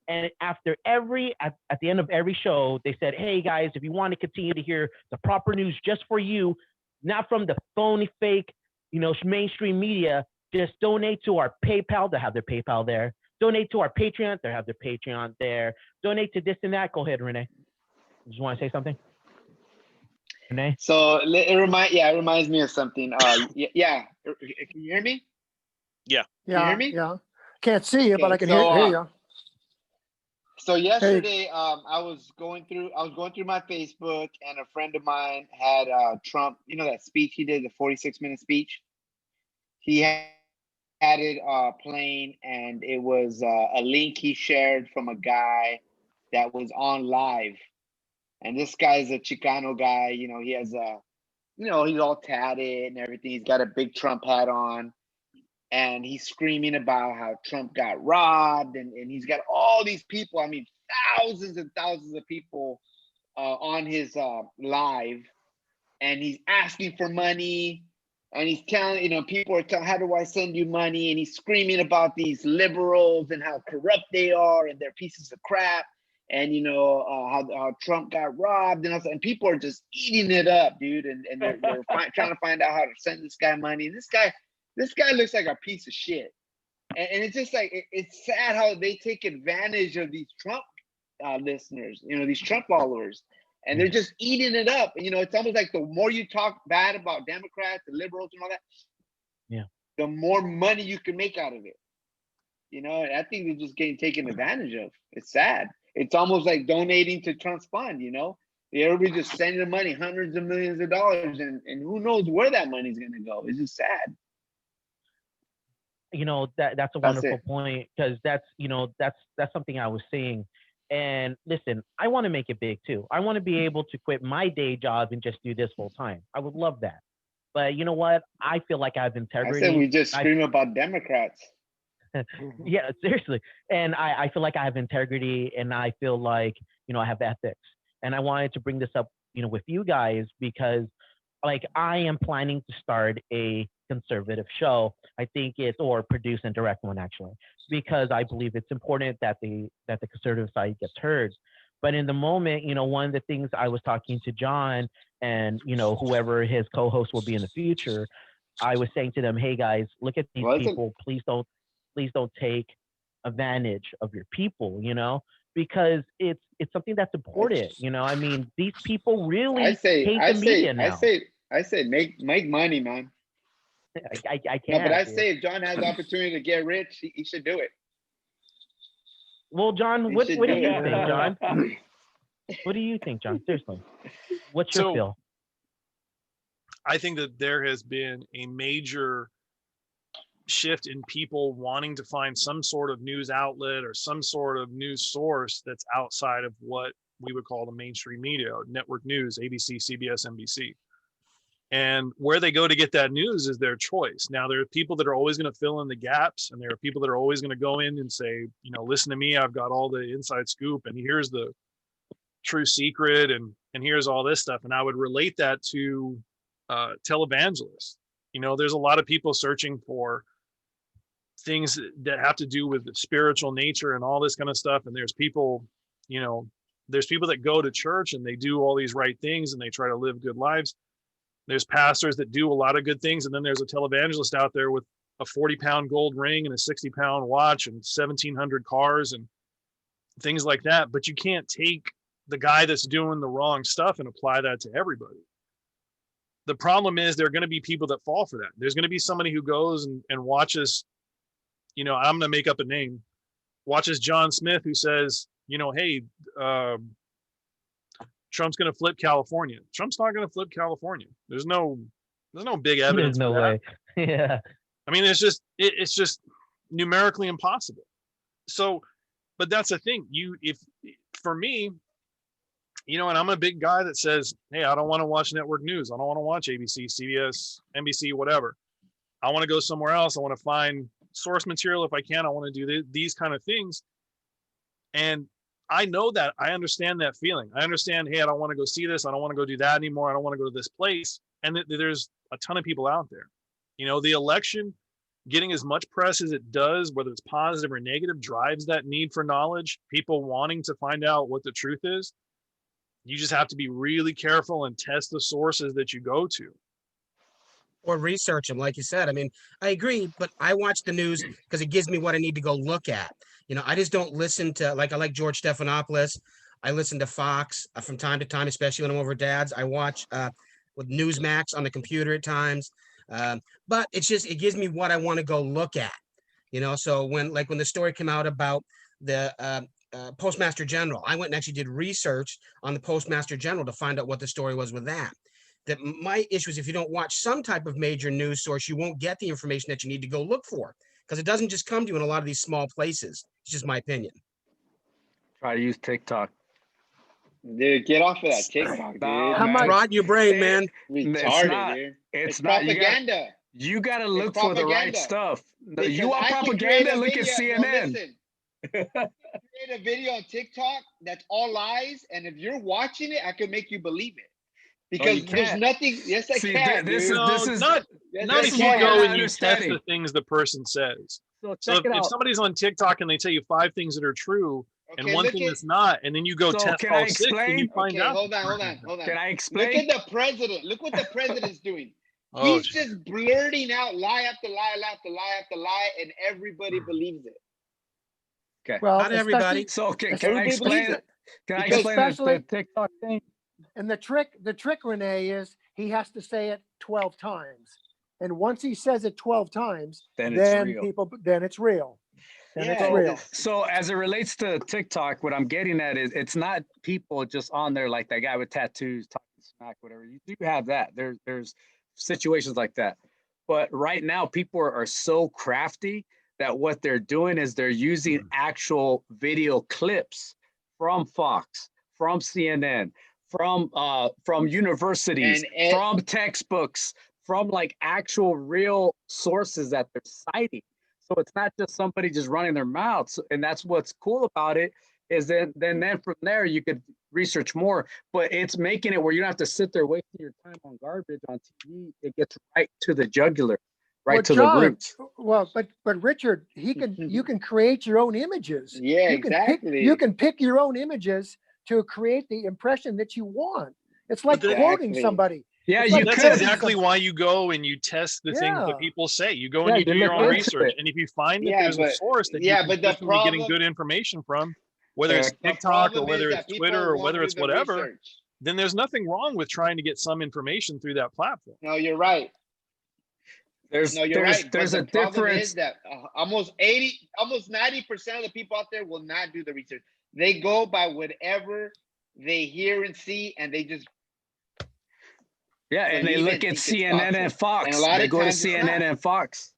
And after at the end of every show, they said, hey guys, if you want to continue to hear the proper news just for you, not from the phony, fake, mainstream media, just donate to our PayPal. They have their PayPal there. Donate to our Patreon. They have their Patreon there. Donate to this and that. Go ahead, Renee. You just want to say something? Renee? So it reminds me of something. Yeah. Can you hear me? Yeah. Can you hear me? Yeah. Can't see you, but I can so, hear you. So yesterday, I was going through my Facebook, and a friend of mine had Trump. You know that speech he did, the 46-minute speech. He had it playing, and it was a link he shared from a guy that was on live. And this guy's a Chicano guy. He has he's all tatted and everything. He's got a big Trump hat on. And he's screaming about how Trump got robbed, and he's got all these people, I mean, thousands and thousands of people on his live, and he's asking for money, and he's telling, people are telling, how do I send you money? And he's screaming about these liberals and how corrupt they are, and they're pieces of crap, and how Trump got robbed, and people are just eating it up, dude, and they're trying to find out how to send this guy money. This guy looks like a piece of shit. And it's just like, it's sad how they take advantage of these Trump listeners, these Trump followers, and they're just eating it up. It's almost like the more you talk bad about Democrats, the liberals and all that, the more money you can make out of it. I think they're just getting taken advantage of. It's sad. It's almost like donating to Trump's fund, Everybody just sending the money, hundreds of millions of dollars, and who knows where that money's going to go. It's just sad. That's a wonderful point, because that's something I was seeing. And listen, I want to make it big too. I want to be able to quit my day job and just do this full time. I would love that. But you know what? I feel like I have integrity. I said we just scream about Democrats. Yeah, seriously. And I feel like I have integrity, and I feel like, I have ethics. And I wanted to bring this up, with you guys, because like I am planning to start a conservative show. I think or produce and direct one, actually, because I believe it's important that the conservative side gets heard. But in the moment, one of the things I was talking to John and, whoever his co-host will be in the future, I was saying to them, hey guys, look at these people. Please don't take advantage of your people, because it's something that's important. I mean, these people really hate the media now. I say make money, man. I can't. No, but I say if John has the opportunity to get rich, he should do it. Well, John, what do you think, John? What do you think, John? Seriously, what's your feel? I think that there has been a major shift in people wanting to find some sort of news outlet or some sort of news source that's outside of what we would call the mainstream media, network news, ABC, CBS, NBC. And where they go to get that news is their choice. Now, there are people that are always going to fill in the gaps, and there are people that are always going to go in and say, listen to me, I've got all the inside scoop, and here's the true secret, and here's all this stuff. And I would relate that to televangelists. There's a lot of people searching for things that have to do with the spiritual nature and all this kind of stuff. And there's people, there's people that go to church and they do all these right things and they try to live good lives. There's pastors that do a lot of good things. And then there's a televangelist out there with a 40-pound gold ring and a 60-pound watch and 1,700 cars and things like that. But you can't take the guy that's doing the wrong stuff and apply that to everybody. The problem is there are going to be people that fall for that. There's going to be somebody who goes and watches, I'm going to make up a name, watches John Smith, who says, hey, Trump's going to flip California. Trump's not going to flip California. There's no big evidence. There's no for that. way. Yeah. I mean, it's just numerically impossible. So, but that's the thing. For me, and I'm a big guy that says, hey, I don't want to watch network news. I don't want to watch ABC, CBS, NBC, whatever. I want to go somewhere else. I want to find source material if I can. I want to do these kind of things. And I know that. I understand that feeling. I understand, hey, I don't want to go see this. I don't want to go do that anymore. I don't want to go to this place. And there's a ton of people out there. The election getting as much press as it does, whether it's positive or negative, drives that need for knowledge, people wanting to find out what the truth is. You just have to be really careful and test the sources that you go to. Or research them, like you said. I mean, I agree, but I watch the news because it gives me what I need to go look at. I just don't listen to, I like George Stephanopoulos. I listen to Fox from time to time, especially when I'm over Dad's. I watch with Newsmax on the computer at times. But it gives me what I want to go look at. So when the story came out about the Postmaster General, I went and actually did research on the Postmaster General to find out what the story was with that. That my issue is if you don't watch some type of major news source, you won't get the information that you need to go look for, because it doesn't just come to you in a lot of these small places. It's just my opinion. Try to use TikTok. Dude, get off of that TikTok, dude. How much- Rot your brain, man. Retarded, dude. It's It's not propaganda. You gotta look for the right propaganda. stuff. Because You want I can propaganda? create a Look at video- no, CNN. listen. Create a video on TikTok that's all lies, and if you're watching it, I can make you believe it. Because you there's can't. nothing. Yes, I See, can. this dude. is not Yes, not I if is you what can. go I'm and you test understanding. the things the person says. So So check it if out. somebody's on TikTok and they tell you 5 things that are true and Okay, one look thing at- that's not, and then you go So test can all I 6, and you explain? find Okay, out. hold on. Can I Look explain? at the president. Look what the president's doing. Oh, He's just blurting out lie after lie after lie after lie, and everybody believes it. Well, Not everybody. So can I Everybody explain? believes it. Can I Because explain the especially- TikTok thing? And the trick, Renee, is he has to say it 12 times. And once he says it 12 times, Then then it's real. then it's real. Then it's Yeah, real. So as it relates to TikTok, what I'm getting at is it's not people just on there like that guy with tattoos talking smack, whatever. You do have that. There's situations like that. But right now, people are so crafty that what they're doing is they're using actual video clips from Fox, from CNN, from universities, And from textbooks, from like actual real sources that they're citing. So it's not just somebody just running their mouths. And that's what's cool about it is then from there you could research more, but it's making it where you don't have to sit there wasting your time on garbage on TV. It gets right to the jugular, right Well, to John, the roots. Well, but Richard, you can create your own images. Yeah, You can exactly. you can pick your own images to create the impression that you want. It's like quoting Exactly. somebody. Yeah, It's you like That's could. exactly why you go and you test the things Yeah. that people say. You go Yeah, and you you do your look own into research. it. And if you find that Yeah, there's a but- source that yeah, you're but the consistently getting problem- good information from, whether it's The TikTok or problem is whether that it's people Twitter or won't whether do it's the whatever, research. then there's nothing wrong with trying to get some information through that platform. No, you're right. There's No, you're right. there's but a the problem difference. is that almost 90% of the people out there will not do the research. They go by whatever they hear and see, and they just Yeah, and they believe look it, at think it's CNN and possible. Fox. And a lot They of go to times it's CNN not. and Fox.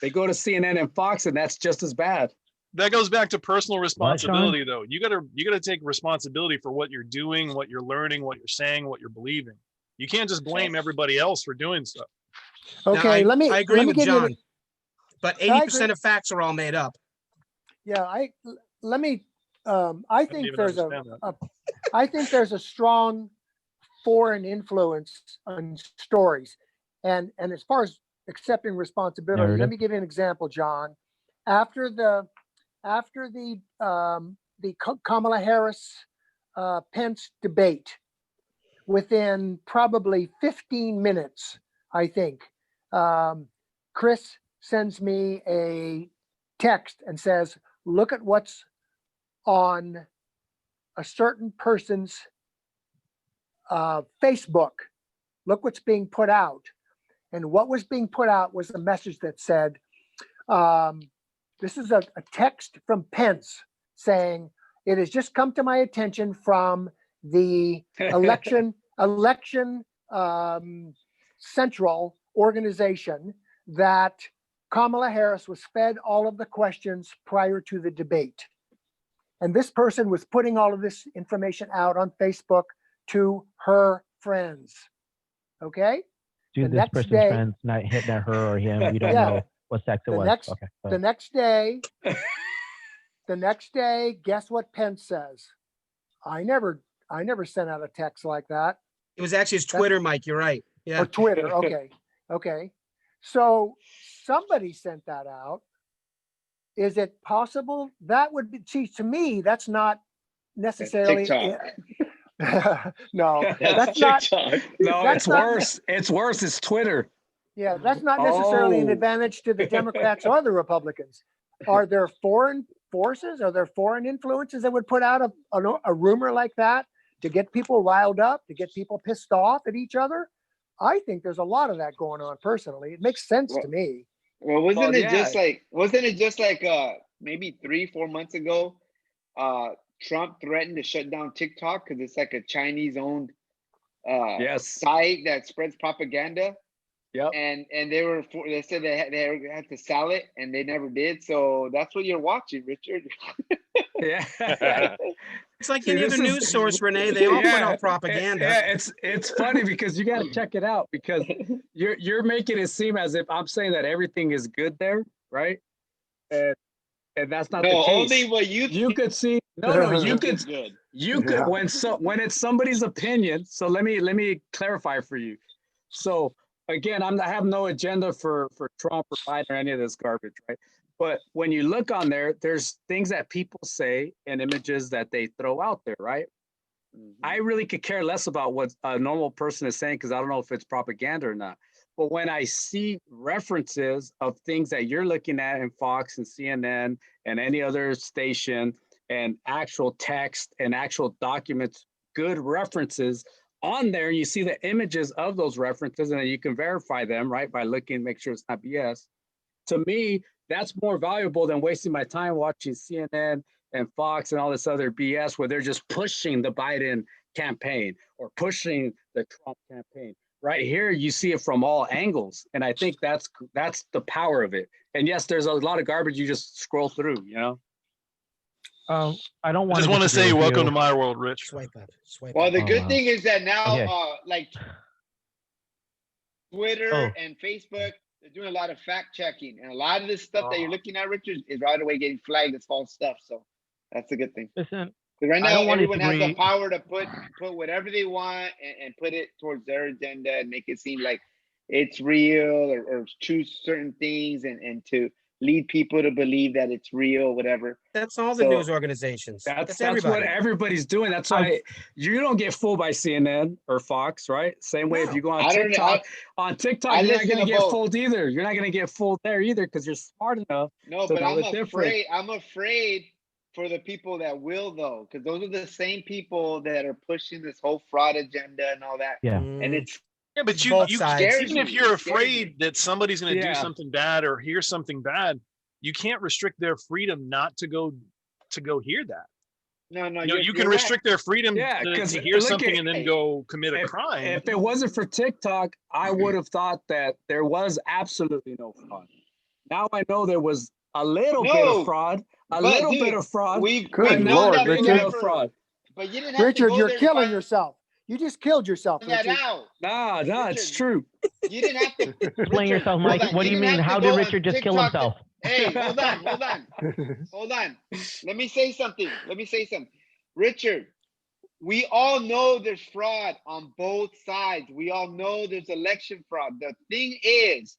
They go to CNN and Fox, and that's just as bad. That goes back to personal Sean? responsibility, though. You gotta take responsibility for what you're doing, what you're learning, what you're saying, what you're believing. You can't just blame everybody else for doing stuff. Now, Okay, I agree with give you John, but I 80% agree. of facts are all made up. I I didn't think even there's understand that. I think there's a strong foreign influence on stories. And as far as accepting responsibility, let Narrative. me give you an example, John. After the Kamala Harris Pence debate, within probably 15 minutes, I think, Chris sends me a text and says, look at what's on a certain person's Facebook. look what's being put out. And what was being put out was a message that said, this is a text from Pence saying, it has just come to my attention from the election central organization that Kamala Harris was fed all of the questions prior to the debate. And this person was putting all of this information out on Facebook to her friends. Okay? Dude, The this next person's day- friends not hitting at her or him. We don't Yeah. know what sex it The was. next- Okay. go The ahead. next day, guess what Pence says? I never sent out a text like that. It was actually his Twitter, Mike. You're right. Yeah. Or Twitter. Okay. So somebody sent that out. Is it possible? That would be, see, to me, that's not necessarily. TikTok. No, that's not. TikTok. No, That's it's not- worse. It's worse. It's Twitter. Yeah, that's not necessarily an Oh. advantage to the Democrats or the Republicans. Are there foreign forces? Are there foreign influences that would put out a rumor like that to get people riled up, to get people pissed off at each other? I think there's a lot of that going on personally. It makes sense to me. Well, wasn't Well, it yeah. just like maybe 3-4 months ago, Trump threatened to shut down TikTok because it's like a Chinese owned Yes. site that spreads propaganda. Yep. And they said they had to sell it, and they never did. So that's what you're watching, Richard. Yeah. It's like See, any this other is- news source, Renee. They all put Yeah, out propaganda. Yeah, it's funny because you got to check it out because you're making it seem as if I'm saying that everything is good there, right? And that's not No, the case. only what You could see you could is good. Yeah. when it's somebody's opinion. So let me clarify for you. So again, I have no agenda for Trump or Biden or any of this garbage, right? But when you look on there, there's things that people say and images that they throw out there, right? I really could care less about what a normal person is saying because I don't know if it's propaganda or not. But when I see references of things that you're looking at in Fox and CNN and any other station and actual text and actual documents, good references on there, you see the images of those references and then you can verify them, right? By looking, make sure it's not BS. To me, that's more valuable than wasting my time watching CNN and Fox and all this other BS where they're just pushing the Biden campaign or pushing the Trump campaign. Right here, you see it from all angles. And I think that's the power of it. And yes, there's a lot of garbage you just scroll through, you know? I don't I want just want to say welcome to my world, Rich. Swipe up. Swipe Well, up. the Oh, good wow. thing is that now, Okay. like Twitter Oh. and Facebook, they're doing a lot of fact checking, and a lot of this stuff that you're looking at, Richard, is right away getting flagged as false stuff. So that's a good thing. Listen, 'Cause right I now, don't wanna everyone has the disagree. power to put whatever they want and put it towards their agenda and make it seem like it's real or choose certain things and to lead people to believe that it's real, whatever. That's all the So- news organizations. That's everybody. what everybody's doing. That's why you don't get fooled by CNN or Fox, right? Same way if No. you go on I don't know. TikTok, on TikTok, I you're not listen gonna to get both. fooled either. You're not gonna get fooled there either because you're smart enough. No, So but know I'm the difference. afraid. I'm afraid for the people that will, though, because those are the same people that are pushing this whole fraud agenda and all that. yeah. And it's Yeah, but Both you sides. even if you're Scares afraid me. that somebody's going to Yeah. do something bad or hear something bad, you can't restrict their freedom not to go hear that. no. You know, you're- you can you're right. restrict their freedom Yeah, to 'cause hear look something at- and then go commit a if- crime. If it wasn't for TikTok, I would have thought that there was absolutely no fraud. Now I know there was a little bit No, of fraud, a but little dude, bit of fraud. We've Good known Lord, that big Richard. enough forever, fraud. but you didn't have to Richard, go you're there to killing find yourself. You just killed yourself, that Richard. out. Nah, it's Richard, true. You didn't have to Explain Richard, yourself, hold Mike. on. What do you didn't mean? have to How go did on Richard just kill TikTok to- himself? Hey, hold on. Let me say something. Richard, we all know there's fraud on both sides. We all know there's election fraud. The thing is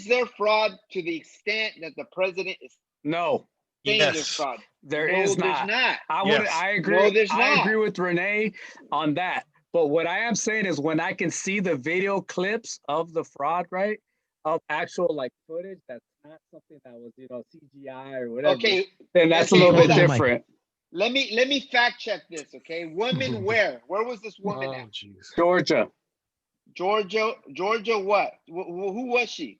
there fraud to the extent that the president is No, saying there's Yes. fraud? there No, is there's not. not. Yes. I agree. No, there's I not. agree with Renee on that. But what I am saying is when I can see the video clips of the fraud, right? Of actual like footage that's not something that was, CGI or whatever. Okay, Then that's okay, a little hold bit on. different. let me fact check this, okay? Women where? Where was this woman Oh, at? jeez. Georgia. Georgia, what? Who was she?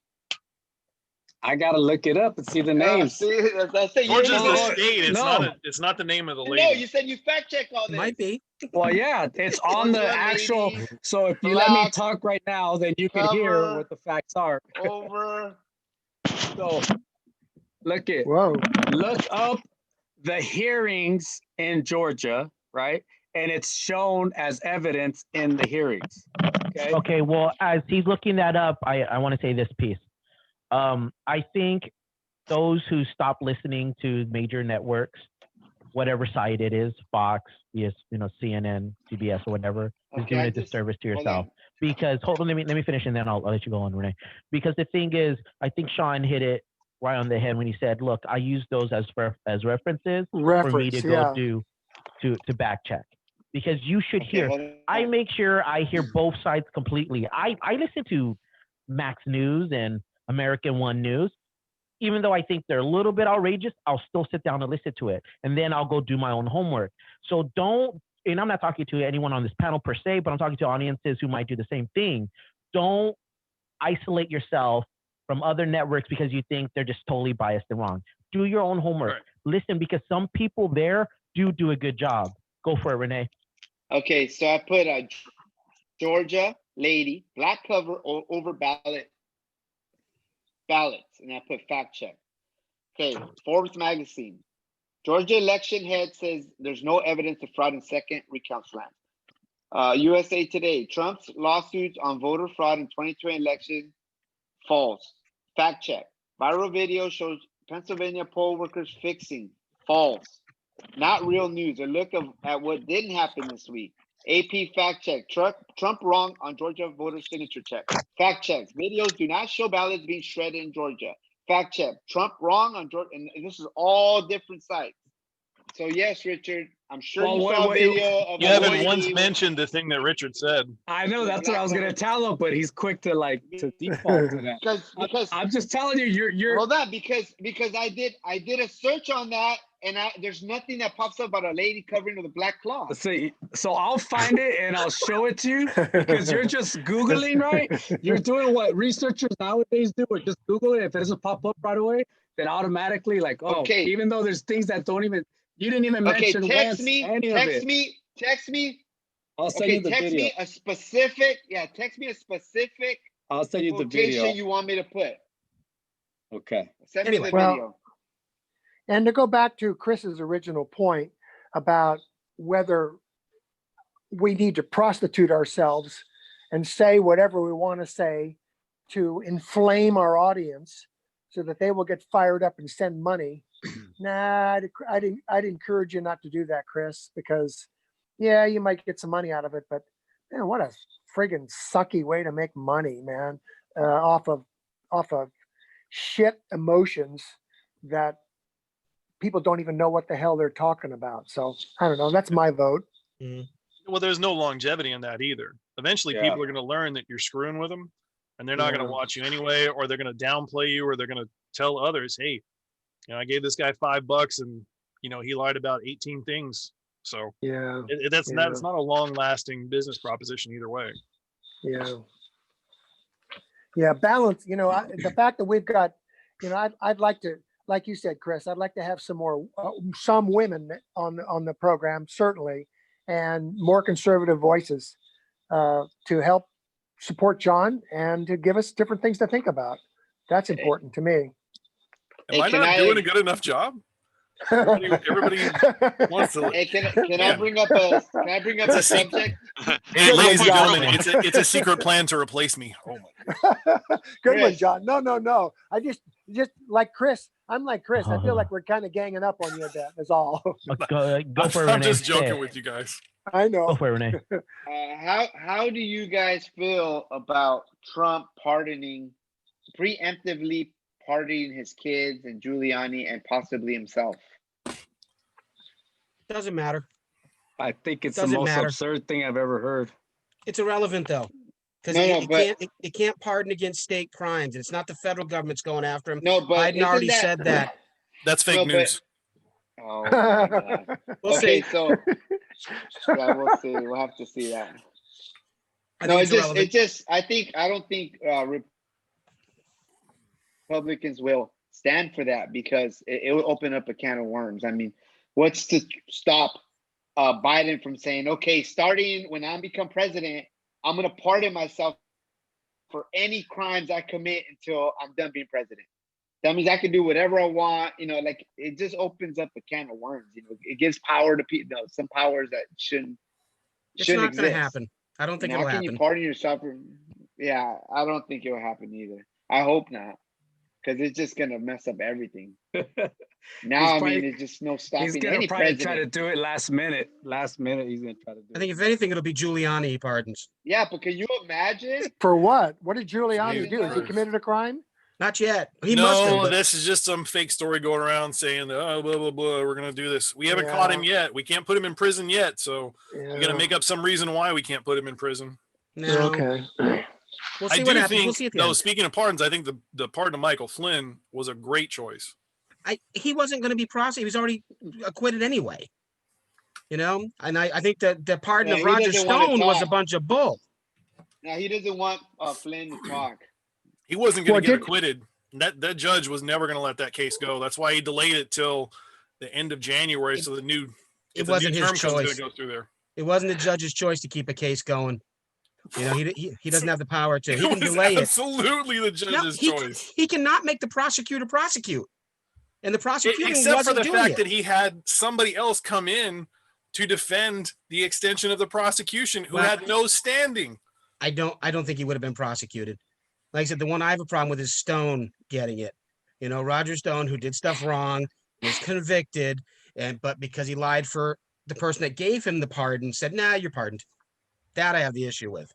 I gotta look it up and see the names. See, that's it. Georgia's the No, state. It's no. not a. It's not the name of the No, lady. you said you fact check all It this. might be. Well, yeah, it's on the Georgia actual. lady, So if you let me black, talk right now, then you can hear cover. what the facts are. Over. So look it. Whoa. Look up the hearings in Georgia, right? And it's shown as evidence in the hearings. Okay. Okay, well, as he's looking that up, I want to say this piece. I think those who stop listening to major networks, whatever site it is, Fox, yes, CNN, CBS, or whatever, is Okay, doing I a just- disservice to hold yourself. on. Because hold on, let me finish and then I'll let you go on, Renee. Because the thing is, I think Sean hit it right on the head when he said, "Look, I use those as references for me Reference, to yeah. go to back check." Because you should Okay, hear. hold on. I make sure I hear both sides completely. I listen to Max News and American One News. Even though I think they're a little bit outrageous, I'll still sit down and listen to it. And then I'll go do my own homework. So don't, and I'm not talking to anyone on this panel per se, but I'm talking to audiences who might do the same thing. Don't isolate yourself from other networks because you think they're just totally biased and wrong. Do your own homework. Right. Listen, because some people there do a good job. Go for it, Renee. Okay, so I put a Georgia lady, black cover over ballots, and I put fact check. Okay, Forbes magazine. Georgia election head says there's no evidence of fraud in second recount slam. USA Today, Trump's lawsuits on voter fraud in 2020 election, false. Fact check. Viral video shows Pennsylvania poll workers fixing, false. Not real news. A look at what didn't happen this week. AP fact check. Trump wrong on Georgia voter signature check. Fact checks. Videos do not show ballots being shredded in Georgia. Fact check. Trump wrong on Georgia. And this is all different sites. So yes, Richard, I'm sure Well, you what- saw a what- video of You a haven't lady once with- mentioned the thing that Richard said. I know The that's what I black was gonna cover. tell him, but he's quick to default to that. because I'm just telling you, you're hold on, because I did a search on that and there's nothing that pops up about a lady covering with a black cloth. see. So I'll find it and I'll show it to you because you're just Googling, right? You're doing what researchers nowadays do, or just Google it. If it doesn't pop up right away, then automatically like, oh, Okay. even though there's things that you didn't even Okay, mention text once, me, any of text it. me, text me. I'll send Okay, you the text video. me a specific, text me a specific I'll send you the quotation video. you want me to put. Okay. Send Anyway. me the Well, video. And to go back to Chris's original point about whether we need to prostitute ourselves and say whatever we want to say to inflame our audience so that they will get fired up and send money. Nah, I'd encourage you not to do that, Chris, because yeah, you might get some money out of it, but man, what a friggin' sucky way to make money, man, off of shit emotions that people don't even know what the hell they're talking about. So I don't know. That's my vote. Well, there's no longevity in that either. Eventually, Yeah. people are going to learn that you're screwing with them, and they're not going Yeah. to watch you anyway, or they're going to downplay you, or they're going to tell others, "Hey, I gave this guy $5, and he lied about 18 things." So Yeah. that's Yeah. not a long-lasting business proposition either way. Yeah. Yeah. Balance, the fact that we've got, I'd like to, like you said, Chris, I'd like to have some more, some women on the program, certainly, and more conservative voices to help support John and to give us different things to think about. That's important to me. Am I can not I- doing a good enough job? Everybody wants to. Hey, can I Yeah. bring up a It's a a secret. subject? Hey, Good ladies and one, John. gentlemen, it's a secret plan to replace me. Oh my! Good one, Chris. John. No. I just like Chris. I'm like Chris. I feel like we're kind of ganging up on you a bit. That's all. Go for it, I'm Renee. just Say joking it. with you guys. I Go know. for it, Renee. How do you guys feel about Trump preemptively pardoning his kids and Giuliani and possibly himself? Doesn't matter. I think it's the Doesn't most matter. absurd thing I've ever heard. It's irrelevant though. Because No, but- it can't pardon against state crimes. It's not the federal government's going after him. No, but Biden already isn't said that. That's fake No, but- news. Oh my God. We'll Okay, see. so yeah, we'll see. We'll have to see that. I No, think it's irrelevant. I don't think Republicans will stand for that because it will open up a can of worms. I mean, what's to stop Biden from saying, okay, starting when I become president, I'm going to pardon myself for any crimes I commit until I'm done being president. That means I can do whatever I want. You know, like it just opens up a can of worms. You know, it gives power to people, some powers that shouldn't It's not going exist. to happen. I don't think How it'll can happen. you pardon yourself? Yeah, I don't think it will happen either. I hope not, because it's just gonna mess up everything. Now, I mean, there's just no He's stopping gonna any probably try to president. do it last minute. Last minute, he's gonna try to do I think it. if anything, it'll be Giuliani he pardons. Yeah, but can you imagine? For what? What did Giuliani Jesus do? Has he Christ. committed a crime? Not yet. He must have. No, But this is just some fake story going around saying, oh, blah, blah, blah, we're going to do this. We haven't caught him yet. We can't put him in prison yet. So we're going to make up some reason why we can't put him in prison. no. Okay. We'll I see do what happens. We'll think, see at the no, end. speaking of pardons, I think the pardon of Michael Flynn was a great choice. He wasn't going to be prosecuted. He was already acquitted anyway. You know, and I think that the pardon Yeah, of he Roger doesn't wanna Stone was a talk. bunch of bull. Now he doesn't want Flynn to talk. He wasn't going Well, to get did- acquitted. That judge was never going to let that case go. That's why he delayed it till the end of January. So the new, It if the wasn't new his term comes, going choice. to go through there. It wasn't the judge's choice to keep a case going. You know, he doesn't have the power to. He It can was delay it. absolutely the No, judge's he, choice. he cannot make the prosecutor prosecute. And the prosecuting Except for wasn't the doing fact it. that he had somebody else come in to defend the extension of the prosecution who Well- had no standing. I don't think he would have been prosecuted. Like I said, the one I have a problem with is Stone getting it. You know, Roger Stone, who did stuff wrong, was convicted, but because he lied for the person that gave him the pardon, said, "Nah, you're pardoned." That I have the issue with.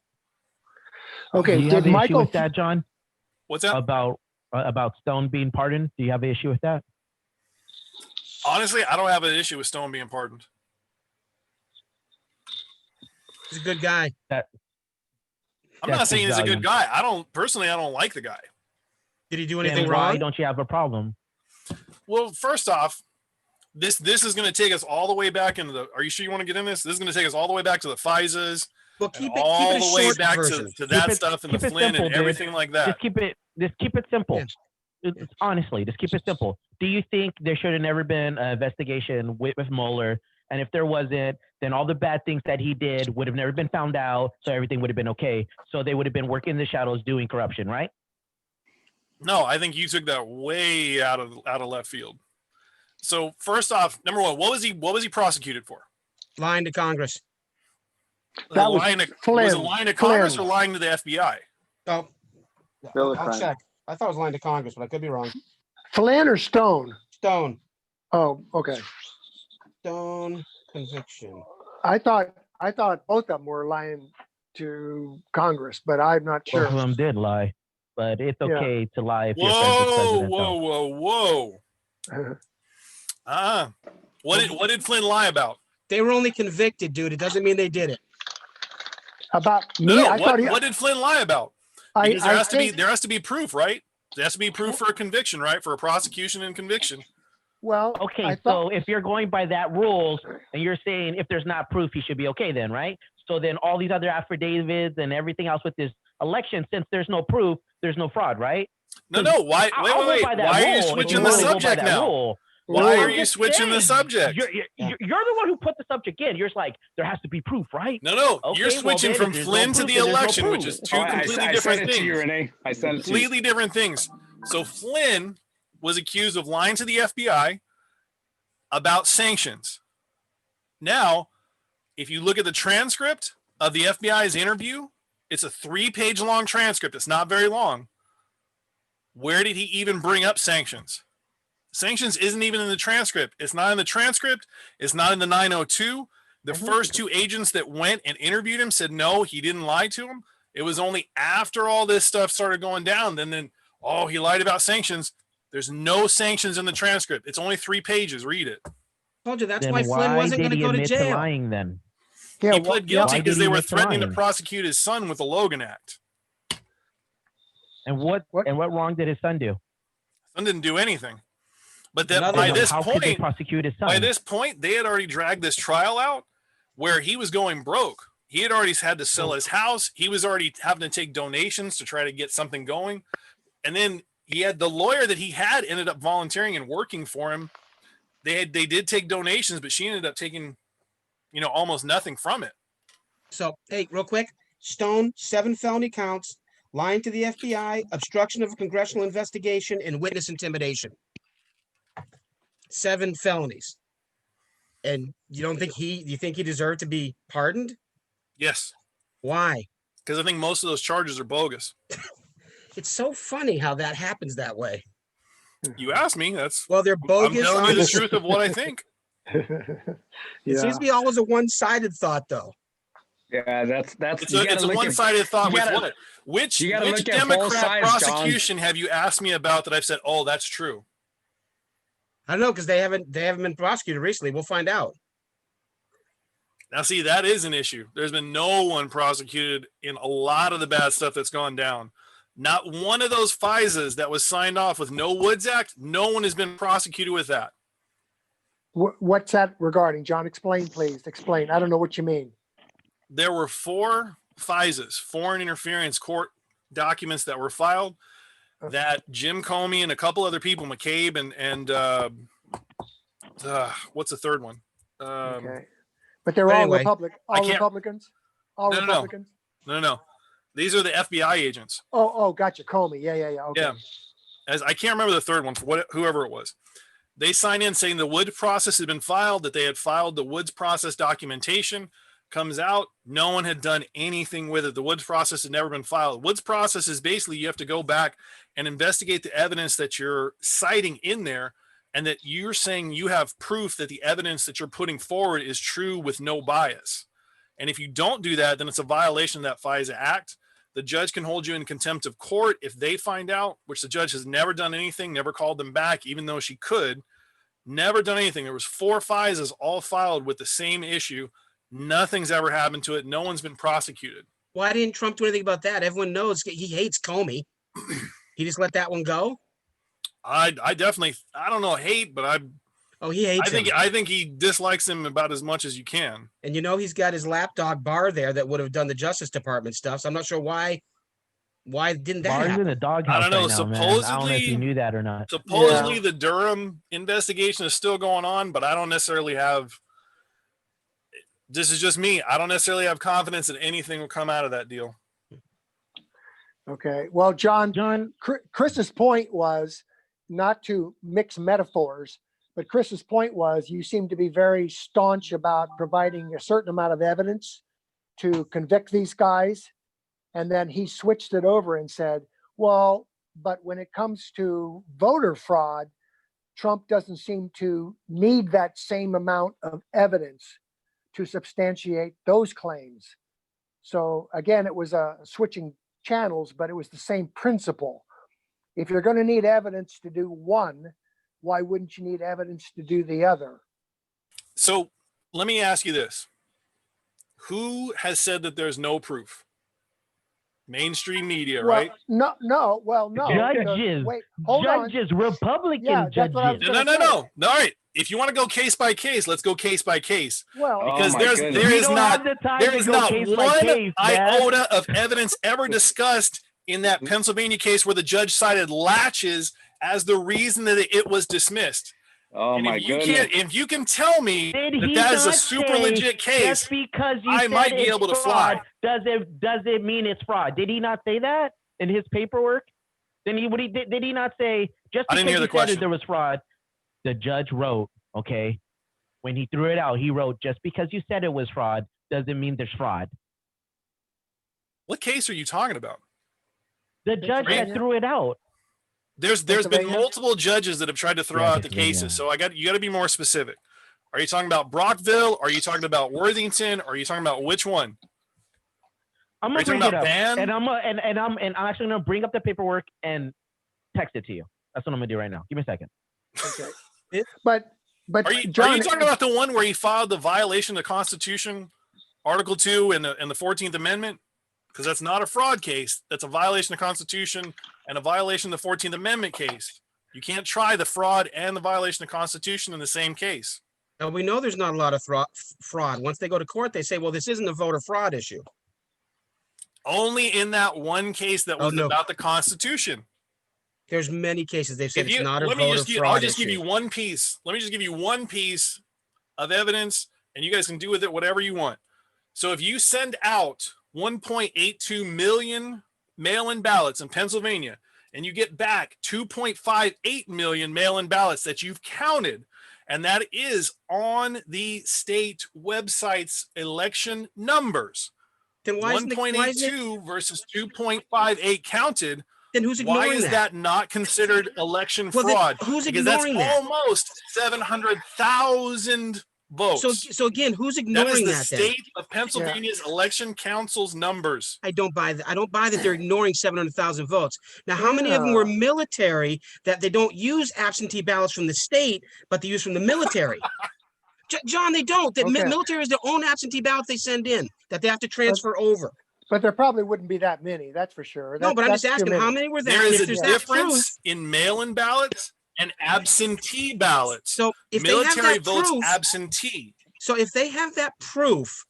Okay. Do you have Did an issue Michael? with that, John? What's that? About Stone being pardoned? Do you have an issue with that? Honestly, I don't have an issue with Stone being pardoned. He's a good guy. I'm That's not saying he's a value. good guy. I don't like the guy. Did he do Then anything why wrong? don't you have a problem? Well, first off, this is going to take us all the way back into the. Are you sure you want to get in this? This is going to take us all the way back to the FISAs, Well, and keep it all a the way short back version. to that it- stuff and keep the it Flynn simple, and dude. everything like that. Just keep it simple. Honestly, just keep it simple. Do you think there should have never been an investigation with Mueller? And if there wasn't, then all the bad things that he did would have never been found out. So everything would have been okay. So they would have been working in the shadows doing corruption, right? No, I think you took that way out of left field. So first off, number one, what was he prosecuted for? Lying to Congress. That was lying to, Flynn. was it lying to Congress Flynn. or lying to the FBI? Oh, Bill of I'll crime. check. I thought it was lying to Congress, but I could be wrong. Flynn or Stone? Stone. Oh, okay. Stone conviction. I thought both of them were lying to Congress, but I'm not Both of sure. them did lie, but it's Yeah. okay to lie if you're friends with president. Whoa. What did Flynn lie about? They were only convicted, dude. It doesn't mean they did it. About me, No, I thought what did Flynn lie about? I, Because I think, there has to be proof, right? There has to be proof for a conviction, right? For a prosecution and conviction. well, Okay, I so thought, if you're going by that rules and you're saying if there's not proof, he should be okay then, right? So then all these other affidavits and everything else with this election, since there's no proof, there's no fraud, right? No. Why? I'll go Wait. by that Why are you rule if switching you the really go by subject that now? rule. Why I'm are you just switching the saying, subject? You're the one who put the subject in. You're just like, there has to be proof, right? No. Okay, You're well, switching then from if there's no Flynn to proof, the then there's no election, which proof. is two Oh, completely I different sent it to you, things. Renee. I sent it to you. Completely different things. So Flynn was accused of lying to the FBI about sanctions. Now, if you look at the transcript of the FBI's interview, it's a 3-page long transcript. It's not very long. Where did he even bring up sanctions? Sanctions isn't even in the transcript. It's not in the transcript. It's not in the 902. The first two agents that went and interviewed him said no, he didn't lie to him. It was only after all this stuff started going down, then he lied about sanctions. There's no sanctions in the transcript. It's only 3 pages. Read it. Told you that's Then why Flynn wasn't did going to he go to admit jail. lying then? yeah, He pled guilty why because did they he were admit to threatening to lying? prosecute his son with the Logan Act. And what wrong did his son do? Son didn't do anything. But that Another by one. this How could they point, prosecute his son? they had already dragged this trial out where he was going broke. He had already had to sell his house. He was already having to take donations to try to get something going. And then he had the lawyer that he had ended up volunteering and working for him. They did take donations, but she ended up taking, almost nothing from it. So, hey, real quick, Stone, 7 felony counts, lying to the FBI, obstruction of a congressional investigation, and witness intimidation. 7 felonies. And you think he deserved to be pardoned? Yes. Why? Because I think most of those charges are bogus. It's so funny how that happens that way. You asked me. That's Well, they're bogus. I'm telling you the truth of what I think. It seems to be always a one-sided thought, though. Yeah, that's It's a one-sided thought with what? Which Democrat prosecution have you asked me about that I've said, oh, that's true? I don't know, because they haven't been prosecuted recently. We'll find out. Now, see, that is an issue. There's been no one prosecuted in a lot of the bad stuff that's gone down. Not one of those FISAs that was signed off with no Woods Act, no one has been prosecuted with that. What's that regarding, John? Explain, please. Explain. I don't know what you mean. There were 4 FISAs, foreign interference court documents that were filed that Jim Comey and a couple other people, McCabe and what's the third one? Okay. But they're all Republicans? All Republicans? No. These are the FBI agents. Oh, gotcha. Comey. Yeah. Okay. Yeah. I can't remember the third one for whoever it was. They signed in saying the Woods process had been filed, that they had filed the Woods process documentation. Comes out, no one had done anything with it. The Woods process had never been filed. Woods process is basically you have to go back and investigate the evidence that you're citing in there, and that you're saying you have proof that the evidence that you're putting forward is true with no bias. And if you don't do that, then it's a violation of that FISA Act. The judge can hold you in contempt of court if they find out, which the judge has never done anything, never called them back, even though she could. Never done anything. There was 4 FISAs all filed with the same issue. Nothing's ever happened to it. No one's been prosecuted. Why didn't Trump do anything about that? Everyone knows he hates Comey. He just let that one go? I definitely, I don't know, hate, but he hates him. I think he dislikes him about as much as you can. And he's got his lapdog Barr there that would have done the Justice Department stuff. So I'm not sure why didn't that Barr's happen? in the doghouse. I don't know. Right now, supposedly, I don't know if you knew that or not. Supposedly, the Durham investigation is still going on, but I don't necessarily have. This is just me. I don't necessarily have confidence that anything will come out of that deal. Okay. Well, John, Chris's point was not to mix metaphors, but Chris's point was you seem to be very staunch about providing a certain amount of evidence to convict these guys. And then he switched it over and said, well, but when it comes to voter fraud, Trump doesn't seem to need that same amount of evidence to substantiate those claims. So again, it was switching channels, but it was the same principle. If you're going to need evidence to do one, why wouldn't you need evidence to do the other? So let me ask you this. Who has said that there's no proof? Mainstream media, right? No. Judges. Wait, hold judges, on. Republican judges. No. All right. If you want to go case by case, let's go case by case. Well, because there is not one iota of evidence ever discussed in that Pennsylvania case where the judge cited latches as the reason that it was dismissed. Oh my goodness! If you can tell me that is a super legit case, just because I might be able to fly. Does it mean it's fraud? Did he not say that in his paperwork? Then did he not say just because he said there was fraud? The judge wrote, okay, when he threw it out, he wrote, just because you said it was fraud doesn't mean there's fraud. What case are you talking about? The judge that threw it out. There's been multiple judges that have tried to throw out the cases, so you got to be more specific. Are you talking about Brockville? Are you talking about Worthington? Are you talking about which one? I'm gonna bring it up, and I'm actually gonna bring up the paperwork and text it to you. That's what I'm gonna do right now. Give me a second. Okay. But are you talking about the one where he filed the violation of the Constitution, Article 2 and the 14th Amendment? Because that's not a fraud case. That's a violation of the Constitution and a violation of the 14th Amendment case. You can't try the fraud and the violation of the Constitution in the same case. And we know there's not a lot of fraud. Once they go to court, they say, well, this isn't a voter fraud issue. Only in that one case that Oh, was no. about the Constitution. There's many cases they've said If it's you, not a let me voter just give, fraud I'll just give issue. you one piece. Let me just give you one piece of evidence, and you guys can do with it whatever you want. So if you send out 1.82 million mail-in ballots in Pennsylvania, and you get back 2.58 million mail-in ballots that you've counted, and that is on the state website's election numbers, Then why isn't it, 1.82 versus 2.58 counted. then who's Why ignoring is that not considered election Well, then fraud? who's Because that's ignoring that? almost 700,000 votes. So again, who's That is ignoring the that then? state of Pennsylvania's election council's numbers. I don't buy that. I don't buy that they're ignoring 700,000 votes. Now, how many of them were military that they don't use absentee ballots from the state, but they use from the military? John, they don't. The Okay. military is their own absentee ballots they send in that they have to transfer over. But there probably wouldn't be that many, that's for sure. No, but I'm just That's too asking how many. many were there? There And is if a there's that proof, difference in mail-in ballots and absentee ballots. so if they have Military that votes proof, absentee. so if they have that proof,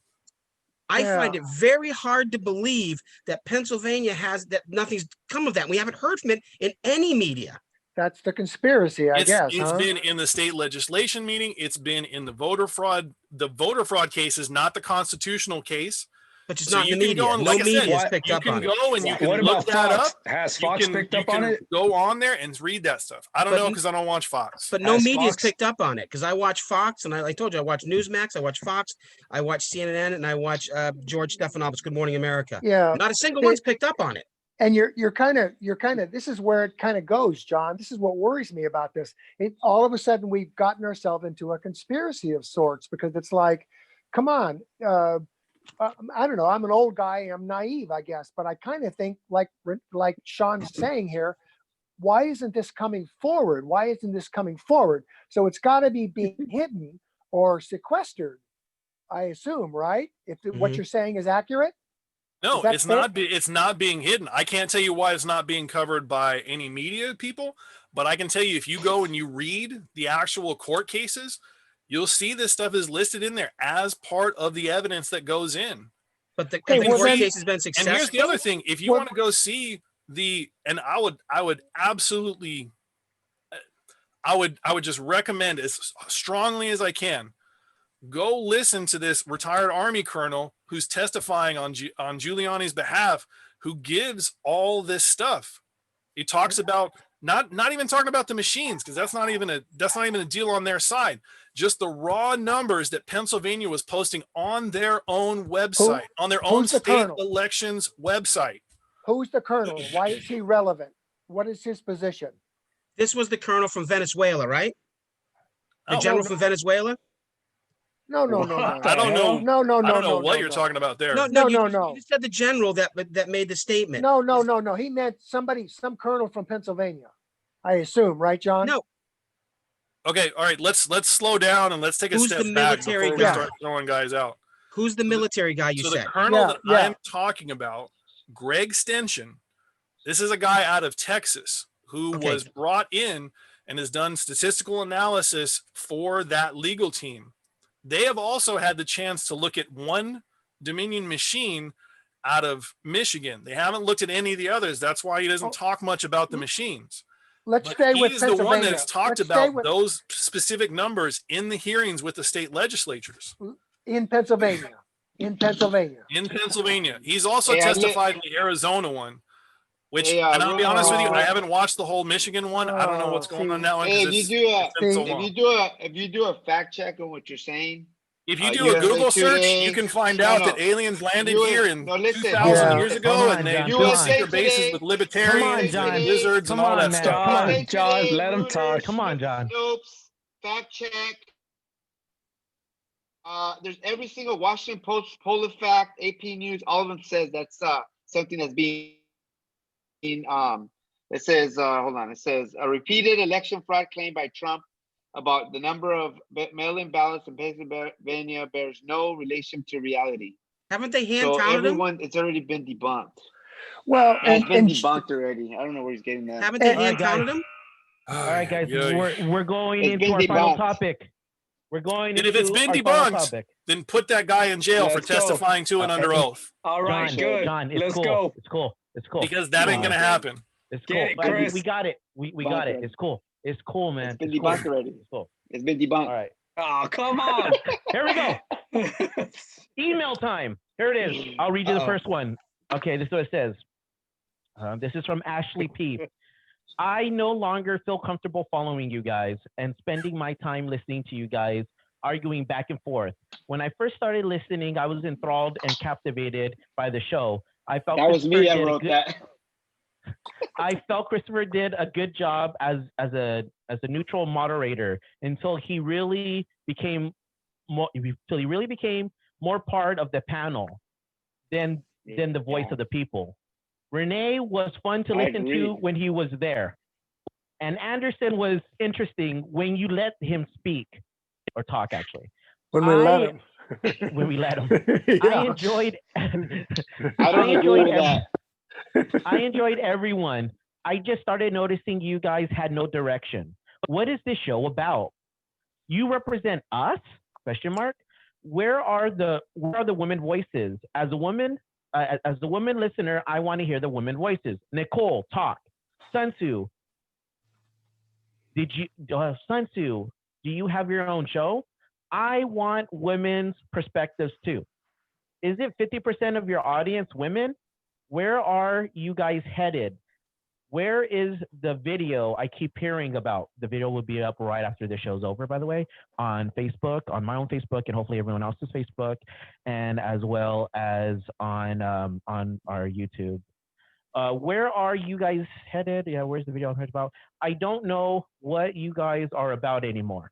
I find Yeah. it very hard to believe that Pennsylvania has that nothing's come of that. We haven't heard from it in any media. That's the conspiracy, I guess, It's huh? been in the state legislation meeting. It's been in the voter fraud. The voter fraud case is not the constitutional case. But it's So not in you the can go media. on, No like I said, media has What- picked You up can on it. go and you can What look about that Fox? up. Has You Fox can, picked you up on can it? go on there and read that stuff. I don't But know n- because I don't watch Fox. But no Has media's Fox- picked up on it because I watch Fox and I told you I watch Newsmax, I watch Fox, I watch CNN, and I watch George Stephanopoulos, Good Morning America. Yeah, Not a single They- one's picked up on it. and you're kind of, this is where it kind of goes, John. This is what worries me about this. All of a sudden we've gotten ourselves into a conspiracy of sorts because it's like, come on, I don't know. I'm an old guy. I'm naive, I guess, but I kind of think like Sean's saying here, why isn't this coming forward? Why isn't this coming forward? So it's got to be being hidden or sequestered, I assume, right? If what Mhm. you're saying is accurate. No, Is that it's fair? not. It's not being hidden. I can't tell you why it's not being covered by any media people, but I can tell you if you go and you read the actual court cases, you'll see this stuff is listed in there as part of the evidence that goes in. But the Okay, court well, then- case has been And successful. here's the other thing: if you Well- want to go see and I would absolutely, I would just recommend as strongly as I can, go listen to this retired Army colonel who's testifying on Giuliani's behalf, who gives all this stuff. He talks about not even talking about the machines because that's not even a deal on their side. Just the raw numbers that Pennsylvania was posting on their own website, on their own who's the state colonel? elections website. Who's the colonel? Why is he relevant? What is his position? This was the colonel from Venezuela, right? The Oh, general no. from Venezuela? No. I don't know. No. I don't know what no, you're no. talking about there. No, No, you, no, you no. just said the general that made the statement. No. He meant some colonel from Pennsylvania. I assume, right, John? No. Okay, all right. Let's slow down and let's take a Who's step the back military before we guy? start throwing guys out. Who's the military guy you So said? the colonel Yeah, that yeah. I am talking about, Greg Stenchen, this is a guy out of Texas who Okay. was brought in and has done statistical analysis for that legal team. They have also had the chance to look at one Dominion machine out of Michigan. They haven't looked at any of the others. That's why he doesn't Oh. talk much about the machines. Let's But stay with he's the Pennsylvania. one that's talked Let's stay about with- those specific numbers in the hearings with the state legislatures in Pennsylvania. In Pennsylvania. in Pennsylvania. He's also Hey, I li- testified in the Arizona one, which, Hey, and I'll be honest with you, I uh, haven't watched the whole Michigan one. I don't know what's going on in that one. Hey, 'cause if you it's do been so See, long. if you do a fact check on what you're saying, If you do USA a Google search, Today- you can find No, out no. that aliens landed USA here in no, listen. 2,000 Yeah. years Come ago, on, and they John. built USA secret bases Today- with libertarians John. and wizards Come and all on, that man. stuff. Come on. USA John, Today, let him talk. Reuters, Come on, John. Snopes, fact check. There's every single Washington Post, PolitiFact, AP News, all of them says that's something that's being it says hold on, it says a repeated election fraud claim by Trump about the number of mail-in ballots in Pennsylvania bears no relation to reality. Haven't they hand So counted them? everyone, it's already been debunked. Well, Yeah, it's been and debunked already. I don't know where he's getting that. Haven't they All right, hand counted guys. them? All right, guys, Yeah. we're going It's into been our final debunked. topic. We're going And if it's into been our final debunked, topic. then put that guy in jail for Let's go. testifying to it under oath, All right, John, good. John, it's Let's cool. go. It's cool. It's cool. because that ain't gonna Okay. happen. It's Get cool. it, All right, Chris. we got it. We got it. Bunked. It's cool. It's cool, man. It's been It's cool. debunked already. It's cool. It's been debunked. All right. Oh, come on. Here we go. Email time. Here it is. I'll read you the Uh-oh. first one. Okay, this is what it says. This is from Ashley P. I no longer feel comfortable following you guys and spending my time listening to you guys arguing back and forth. When I first started listening, I was enthralled and captivated by the show. I felt That was me Christopher that did a wrote good- that. I felt Christopher did a good job as a neutral moderator until he really became more part of the panel than the voice of the people. Renee was fun to I listen to agree. when he was there, and Anderson was interesting when you let him speak or talk. Actually, When we let I- him. when we let him, Yeah. I enjoyed. I don't I agree enjoyed with that. I enjoyed everyone. I just started noticing you guys had no direction. What is this show about? You represent us? Question mark. Where are the women voices? As a woman, as the woman listener, I want to hear the women voices. Nicole, talk. Sunsu, Sunsu, do you have your own show? I want women's perspectives too. Is it 50% of your audience women? Where are you guys headed? Where is the video I keep hearing about? The video will be up right after the show's over, by the way, on Facebook, on my own Facebook, and hopefully everyone else's Facebook, and as well as on our YouTube. Where are you guys headed? Yeah, where's the video I'm heard about? I don't know what you guys are about anymore.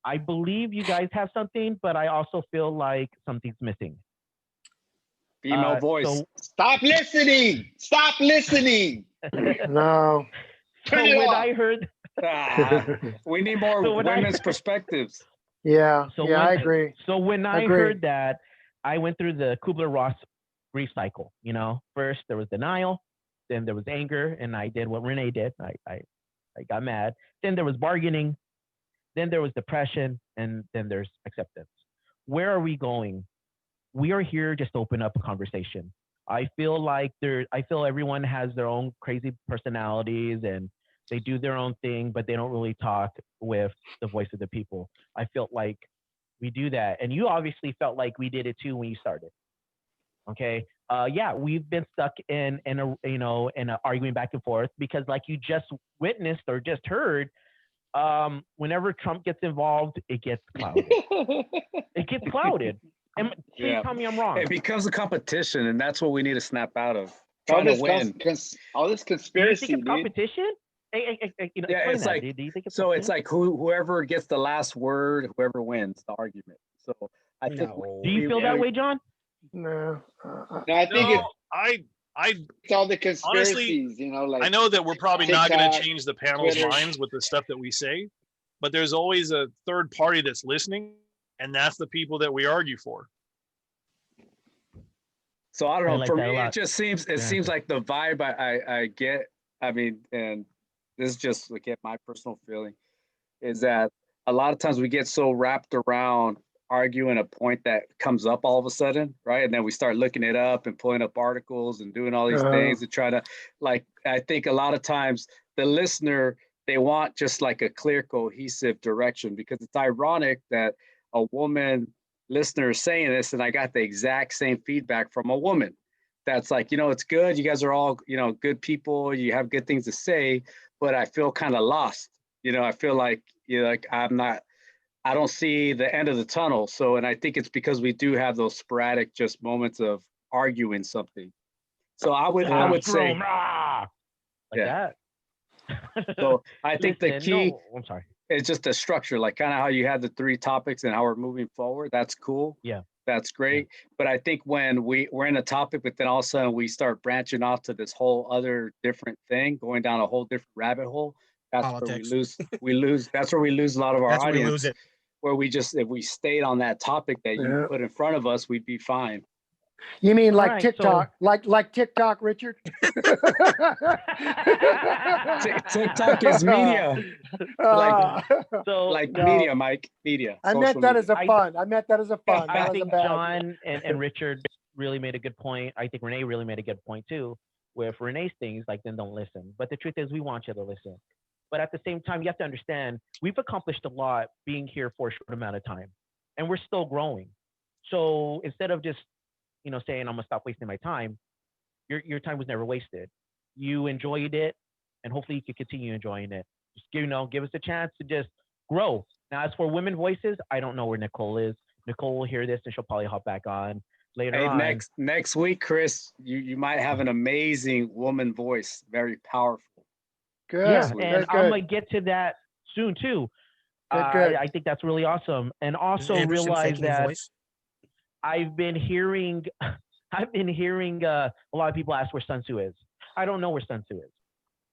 I believe you guys have something, but I also feel like something's missing. Female voice. So, Stop listening. Stop listening. No. so Turn it when off. I heard, Ah, we need more So when I- women's perspectives. Yeah. So Yeah, I when- agree. so when I Agree. heard that, I went through the Kubler-Ross grief cycle. You know, first there was denial, then there was anger, and I did what Renee did. I got mad. Then there was bargaining, then there was depression, and then there's acceptance. Where are we going? We are here just to open up a conversation. I feel like everyone has their own crazy personalities and they do their own thing, but they don't really talk with the voice of the people. I felt like we do that. And you obviously felt like we did it too when you started. Okay. Yeah, we've been stuck in a arguing back and forth because like you just witnessed or just heard, whenever Trump gets involved, it gets clouded. It gets clouded. And please Yeah. tell me I'm wrong. It becomes a competition, and that's what we need to snap out of. all Trying to this, win. all this Do you conspiracy, think it's dude. competition? Yeah, explain it's that. like- Do you think it's So it's competition? like whoever gets the last word, whoever wins the argument. So I think. No. Do you feel that way, John? No. No, I think No, I it's all the conspiracies, like I know that we're probably not going to TikTok, change the panel's Twitter. minds with the stuff that we say, but there's always a third party that's listening, and that's the people that we argue for. So I don't I know. like For that a me, lot. it just seems Yeah. seems like the vibe I get. I mean, and this is just again my personal feeling, is that a lot of times we get so wrapped around arguing a point that comes up all of a sudden, right? And then we start looking it up and pulling up articles and doing all these things to try to I think a lot of times the listener, they want just like a clear, cohesive direction, because it's ironic that a woman listener is saying this, and I got the exact same feedback from a woman that's like, it's good. You guys are all, good people. You have good things to say, but I feel kind of lost. I feel like, I don't see the end of the tunnel. So, and I think it's because we do have those sporadic just moments of arguing something. So I would say, Testosterone, rah! Like Yeah. that. so I think the Listen, key no, I'm sorry. is just the structure, like kind of how you had the 3 topics and how we're moving forward. That's cool. Yeah. That's great. But I think when we're in a topic, but then all of a sudden we start branching off to this whole other different thing, going down a whole different rabbit hole, that's Politics. where we lose, that's where we lose a lot of our That's where we audience, lose it. where we just, if we stayed on that topic that you Yeah. put in front of us, we'd be fine. You mean like Alright, so- TikTok, like TikTok, Richard? TikTok is media, Ah, So like No. media, Mike, media. I social meant that media. as a fun. I meant that as a fun. I Not as a think bad. John and Richard really made a good point. I think Renee really made a good point too. Where if Renee's things like, then don't listen. But the truth is, we want you to listen. But at the same time, you have to understand we've accomplished a lot being here for a short amount of time, and we're still growing. So instead of just saying I'm gonna stop wasting my time, your time was never wasted. You enjoyed it, and hopefully you can continue enjoying it. Just give us a chance to just grow. Now, as for women voices, I don't know where Nicole is. Nicole will hear this, and she'll probably hop back on later Hey, on. next week, Chris, you might have an amazing woman voice, very powerful. Good. Yeah, Good, and good, I'm good. gonna get to that soon too. Good. I think that's really awesome, and Is also Anderson realize faking a that voice? I've been hearing, a lot of people ask where Sun Tzu is. I don't know where Sun Tzu is.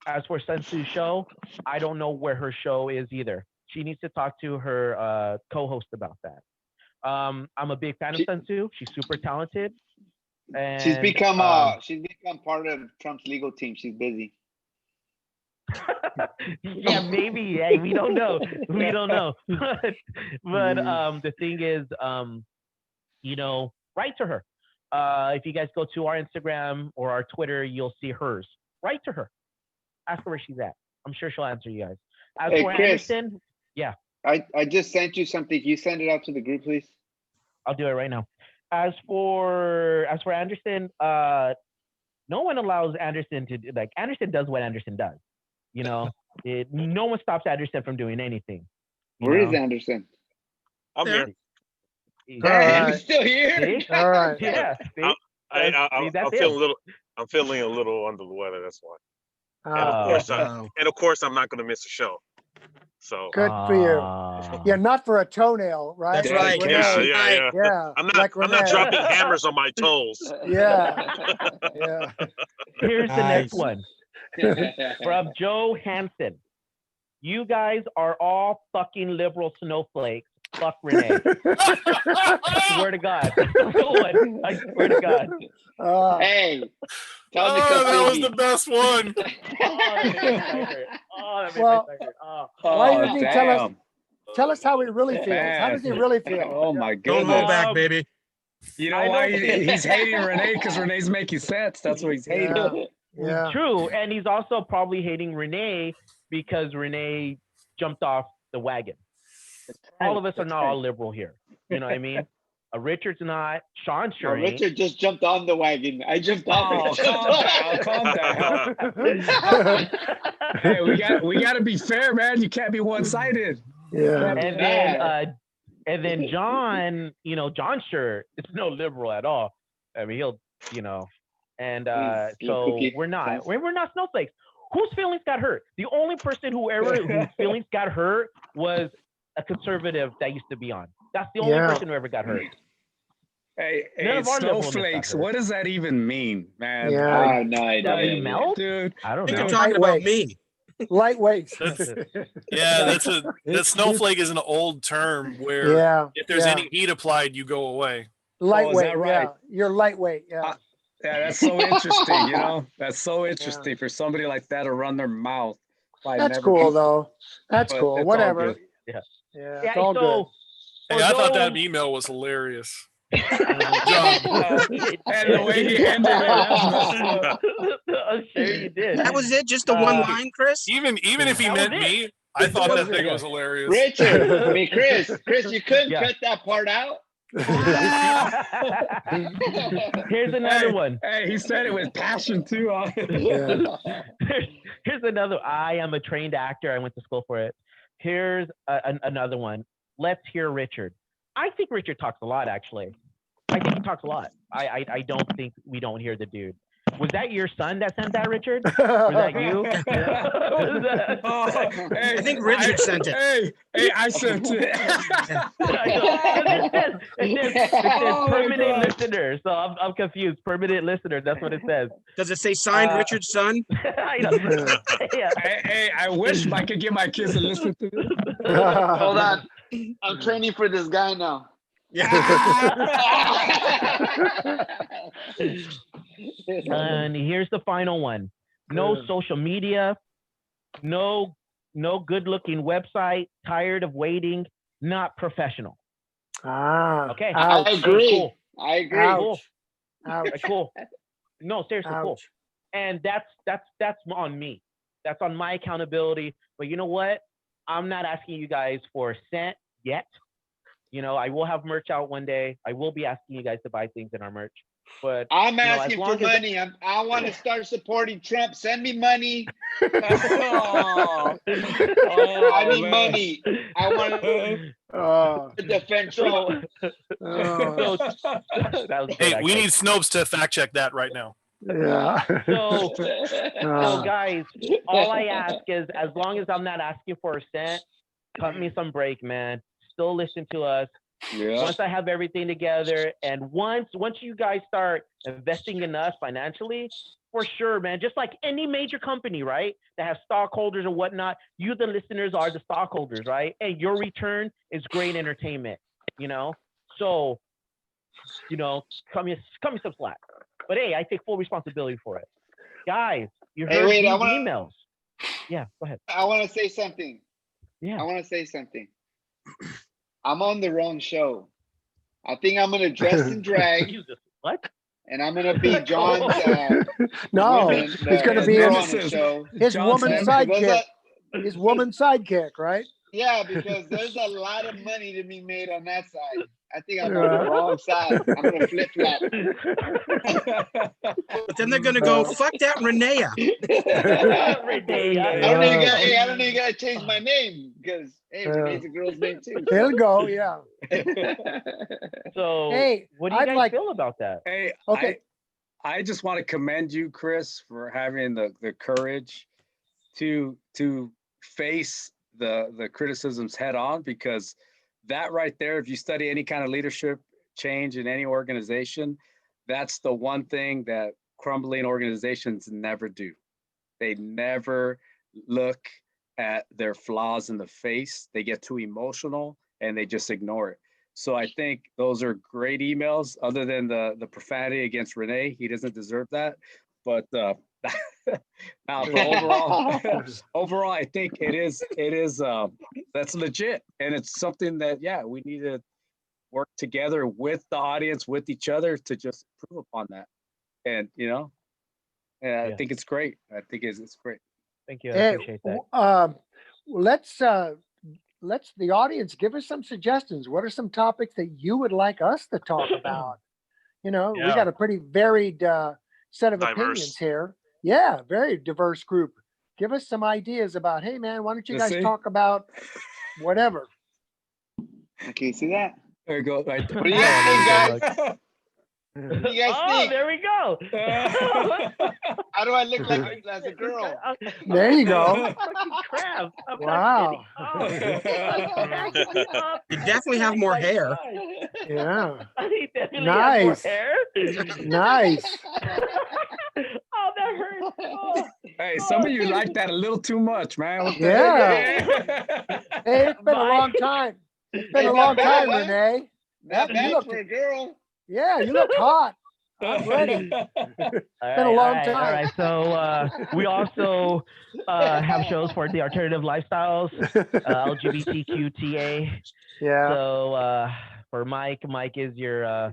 As for Sun Tzu's show, I don't know where her show is either. She needs to talk to her co-host about that. I'm a big fan of She- Sun Tzu. She's super talented. And she's become part of Trump's legal team. She's busy. yeah, maybe. Hey, we don't know. We don't know. But the thing is, write to her. If you guys go to our Instagram or our Twitter, you'll see hers. Write to her. Ask her where she's at. I'm sure she'll answer you guys. As Hey, for Chris. Anderson, I just sent you something. Can you send it out to the group, please? I'll do it right now. As for Anderson, no one allows Anderson to Anderson does what Anderson does. No one stops Anderson from doing anything. Where is Anderson? I'm There. here. He- All right. He's still here. See? All right. Yeah. See? I'm that's feeling him. a little. I'm feeling a little under the weather. That's why. Ah, And of course, I'm not going to miss a show. So good for you. Ah. Yeah, not for a toenail, right? That's Yeah, right. Like yeah, Renee. yeah. Yeah. I'm like not Renee. dropping hammers on my toes. Yeah. Yeah. Here's the next Nice. one from Joe Hansen. You guys are all fucking liberal snowflakes. Fuck Renee. I swear to God. That's the real one. I swear to God. Hey, tell him to Oh, come that was see the me. best one. Oh, that made my stomach hurt. Oh, that made Well, my stomach hurt. Oh. Why Oh, doesn't he tell us? damn. Tell us how he really feels. How does he really feel? Oh my Don't goodness. hold back, baby. You know I why know. he's hating Renee? Because Renee's making sense. That's what he's hating. Yeah. Yeah. True. And he's also probably hating Renee because Renee jumped off the wagon. All of us are not all liberal here. You know what I mean? Richard's not. Sean No, sure ain't. Richard just jumped on the wagon. I jumped off. Oh, calm down. Hey, we got to be fair, man. You can't be one-sided. Yeah. And then John, John sure is no liberal at all. I mean, he'll, and He's little so cookie. we're not snowflakes. Whose feelings got hurt? The only person whose feelings got hurt was a conservative that used to be on. That's the only Yeah. person who ever got hurt. Hey, None of our liberalness got snowflakes. hurt. What does that even mean, man? Yeah. I have no idea. That we melt? Dude. I don't I think know. you're talking about Lightweight. me. Lightweight. Yeah, that snowflake is an old term where Yeah. if there's yeah. any heat applied, you go away. Lightweight. right? Yeah. You're lightweight. Yeah. Yeah, that's so interesting, That's so interesting for somebody like that to run their mouth. by That's never cool being- though. That's But cool. it's all Whatever. good. Yeah. Yeah, It's all good. Hey, I thought that email was hilarious. And the way he ended it, that's messed up. I'm sure you did. That was it? Just the one line, Chris? Even if he That meant was it. me, I thought that thing was hilarious. Richard, I mean Chris, you couldn't Yeah. cut that part out. Here's another one. Hey, he said it with passion too. Here's another. I am a trained actor. I went to school for it. Here's another one. Let's hear Richard. I think Richard talks a lot, actually. I think he talks a lot. I don't think we don't hear the dude. Was that your son that sent that, Richard? Was that you? Was that- I think Richard sent it. Hey, I sent it. It says Oh my permanent God. listener. So I'm confused. Permanent listener. That's what it says. Does it say signed Richard's son? I know. Yeah. Hey, I wish I could get my kids to listen to this. Hold on. I'm training for this guy now. And here's the final one. No Good. social media, no good-looking website, tired of waiting, not professional. Ah. Okay. Ouch. I agree. Cool. I agree. Ouch. Cool. Ouch. Cool. No, seriously, cool. Ouch. And that's on me. That's on my accountability. But you know what? I'm not asking you guys for a cent yet. You know, I will have merch out one day. I will be asking you guys to buy things in our merch. But I'm you know, as asking for long as- money. I want to start supporting Trump. Send me money. Oh, I need man. money. I want Oh. to defend Trump. so, Oh. that was good, Hey, we actually. need Snopes to fact check that right now. Yeah. So, Ah. guys, all I ask is, as long as I'm not asking for a cent, cut me some break, man. Still listen to us. Yeah. Once I have everything together, and once you guys start investing in us financially, for sure, man. Just like any major company, right? That has stockholders or whatnot. You, the listeners, are the stockholders, right? And your return is great entertainment. You know, so you know, cut me some slack. But hey, I take full responsibility for it, guys. You Hey, heard wait, these I wanna- emails. Yeah, go ahead. I want to say something. Yeah. I want to say something. I'm on the wrong show. I think I'm gonna dress in drag, Jesus, what? and I'm gonna be John's No, woman, he's gonna be girl on Nemesis. the show. his John woman Cena. There's sidekick. a- His woman sidekick, right? Yeah, because there's a lot of money to be made on that side. I think I'm on Yeah. the wrong side. I'm gonna flip flop. But then they're gonna go, fuck that Renea. I don't even gotta change my name because hey, Renee's a girl's name too. He'll go, yeah. So, Hey, what do you I'd guys like- feel about that? Hey, Okay. I just want to commend you, Chris, for having the courage to face the criticisms head on, because that right there, if you study any kind of leadership change in any organization, that's the one thing that crumbling organizations never do. They never look at their flaws in the face. They get too emotional and they just ignore it. So I think those are great emails, other than the profanity against Renee. He doesn't deserve that. But now, but overall, I think it is that's legit. And it's something that, yeah, we need to work together with the audience, with each other, to just improve upon that. And, you know, I Yeah. think it's great. I think it's great. Thank you. I Hey, appreciate that. let's the audience give us some suggestions. What are some topics that you would like us to talk about? You know, we Yeah. got a pretty varied set of Diverse. opinions here. Yeah, very diverse group. Give us some ideas about, hey man, why don't you Let's guys see. talk about whatever? Can you see that? There you go. Right What do you guys think, guys? there. What do you guys Oh, think? there we go. How do I look like as a girl? There you go. Fucking crap. I'm Wow. not kidding. Oh. You definitely have more hair. Yeah. He definitely has more Nice. hair. Nice. Oh, that hurts. Oh. Hey, some of you like that a little too much, man. What the Yeah. heck? Hey, it's been a Bye. long time. It's been Hey, a not long bad, time, huh? Renee. Not You bad look- for a girl. Yeah, you look hot. I'm ready. All been a right, long all right, time. All right. So we also have shows for the alternative lifestyles, LGBTQTA. Yeah. So for Mike is your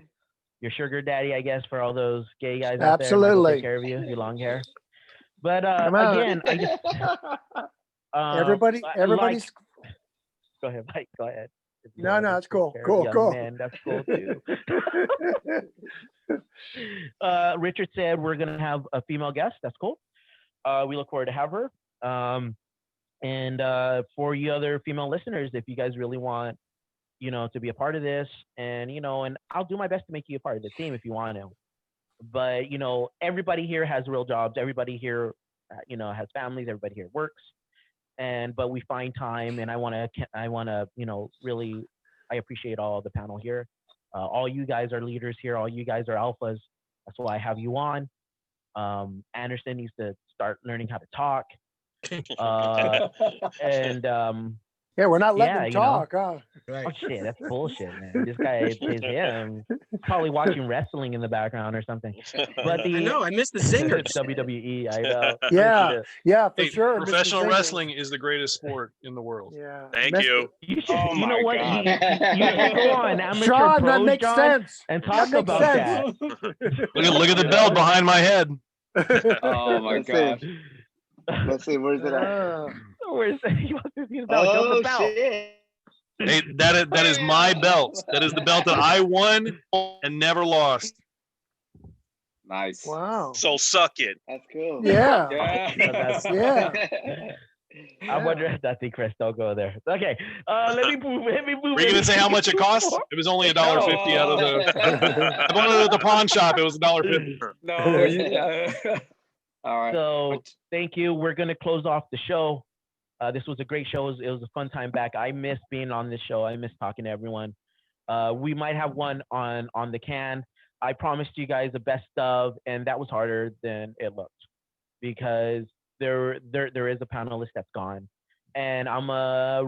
sugar daddy, I guess, for all those gay guys out there. Mike will Absolutely. take care of you, your long hair. But Come on. again, I just Everybody's go ahead, Mike. Go ahead. If you No, wanna no, take it's cool. care of Cool, young cool. men, that's cool too. Richard said we're gonna have a female guest. That's cool. We look forward to have her. And for you other female listeners, if you guys really want, you know, to be a part of this, and you know, and I'll do my best to make you a part of the team if you want to. But you know, everybody here has real jobs. Everybody here, you know, has families. Everybody here works. But we find time, and I want to, you know, really, I appreciate all the panel here. All you guys are leaders here. All you guys are alphas. That's why I have you on. Anderson needs to start learning how to talk. And Yeah, we're not letting Yeah, him you know. talk, huh? Right. Oh shit, that's bullshit, man. This guy is him. Probably watching wrestling in the background or something. But I know. I miss the zingers. WWE, I know. Yeah, yeah, for Hey, sure. Mr. professional Zinger. wrestling is the greatest sport in the world. Yeah. Thank Mr. you. You should, Oh you know my what? God. You should go on Amateur Sean, that Pros, makes John, sense. and That talk makes about sense. that. Look at the belt behind my head. Oh my Let's see. gosh. Let's see, where's it at? Where's you want to see the belt? Show Oh the belt. shit! Hey, that is my belt. That is the belt that I won and never lost. Nice. Wow. So suck it. That's cool. Yeah. Yeah. Yeah. I wonder if that's the Chris. Don't go there. Okay. Let me move. Let me move. Were you gonna say how much it cost? It was only $1.50 out of the. I bought it at the pawn shop. It was $1.50. No, yeah. All right. So thank you. We're gonna close off the show. This was a great show. It was a fun time back. I miss being on this show. I miss talking to everyone. We might have one on the can. I promised you guys the best of, and that was harder than it looked because there is a panelist that's gone, and I'm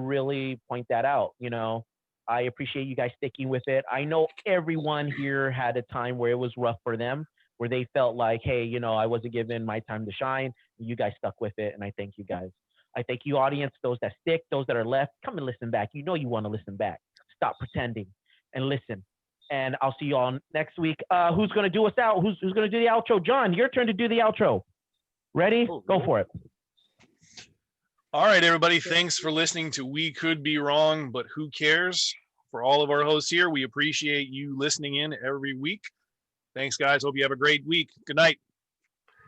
really point that out. You know, I appreciate you guys sticking with it. I know everyone here had a time where it was rough for them, where they felt like, hey, you know, I wasn't given my time to shine. You guys stuck with it, and I thank you guys. I thank you, audience, those that stick, those that are left. Come and listen back. You know you want to listen back. Stop pretending and listen. And I'll see you all next week. Who's going to do us out? Who's going to do the outro? John, your turn to do the outro. Ready? Go for it. All right, everybody. Thanks for listening to We Could Be Wrong, but Who Cares? For all of our hosts here, we appreciate you listening in every week. Thanks, guys. Hope you have a great week. Good night.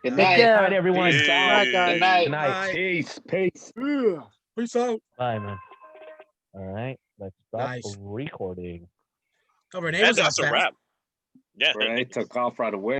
Good Take night. Good care. night, everyone. Peace. Good night, guys. Good night. Good night. Bye. Peace. Peace. Ugh. Peace out. Bye, man. All right. Let's stop Nice. recording. Oh, Renee And was out that's a fast. wrap. Yeah. Renee took off right away.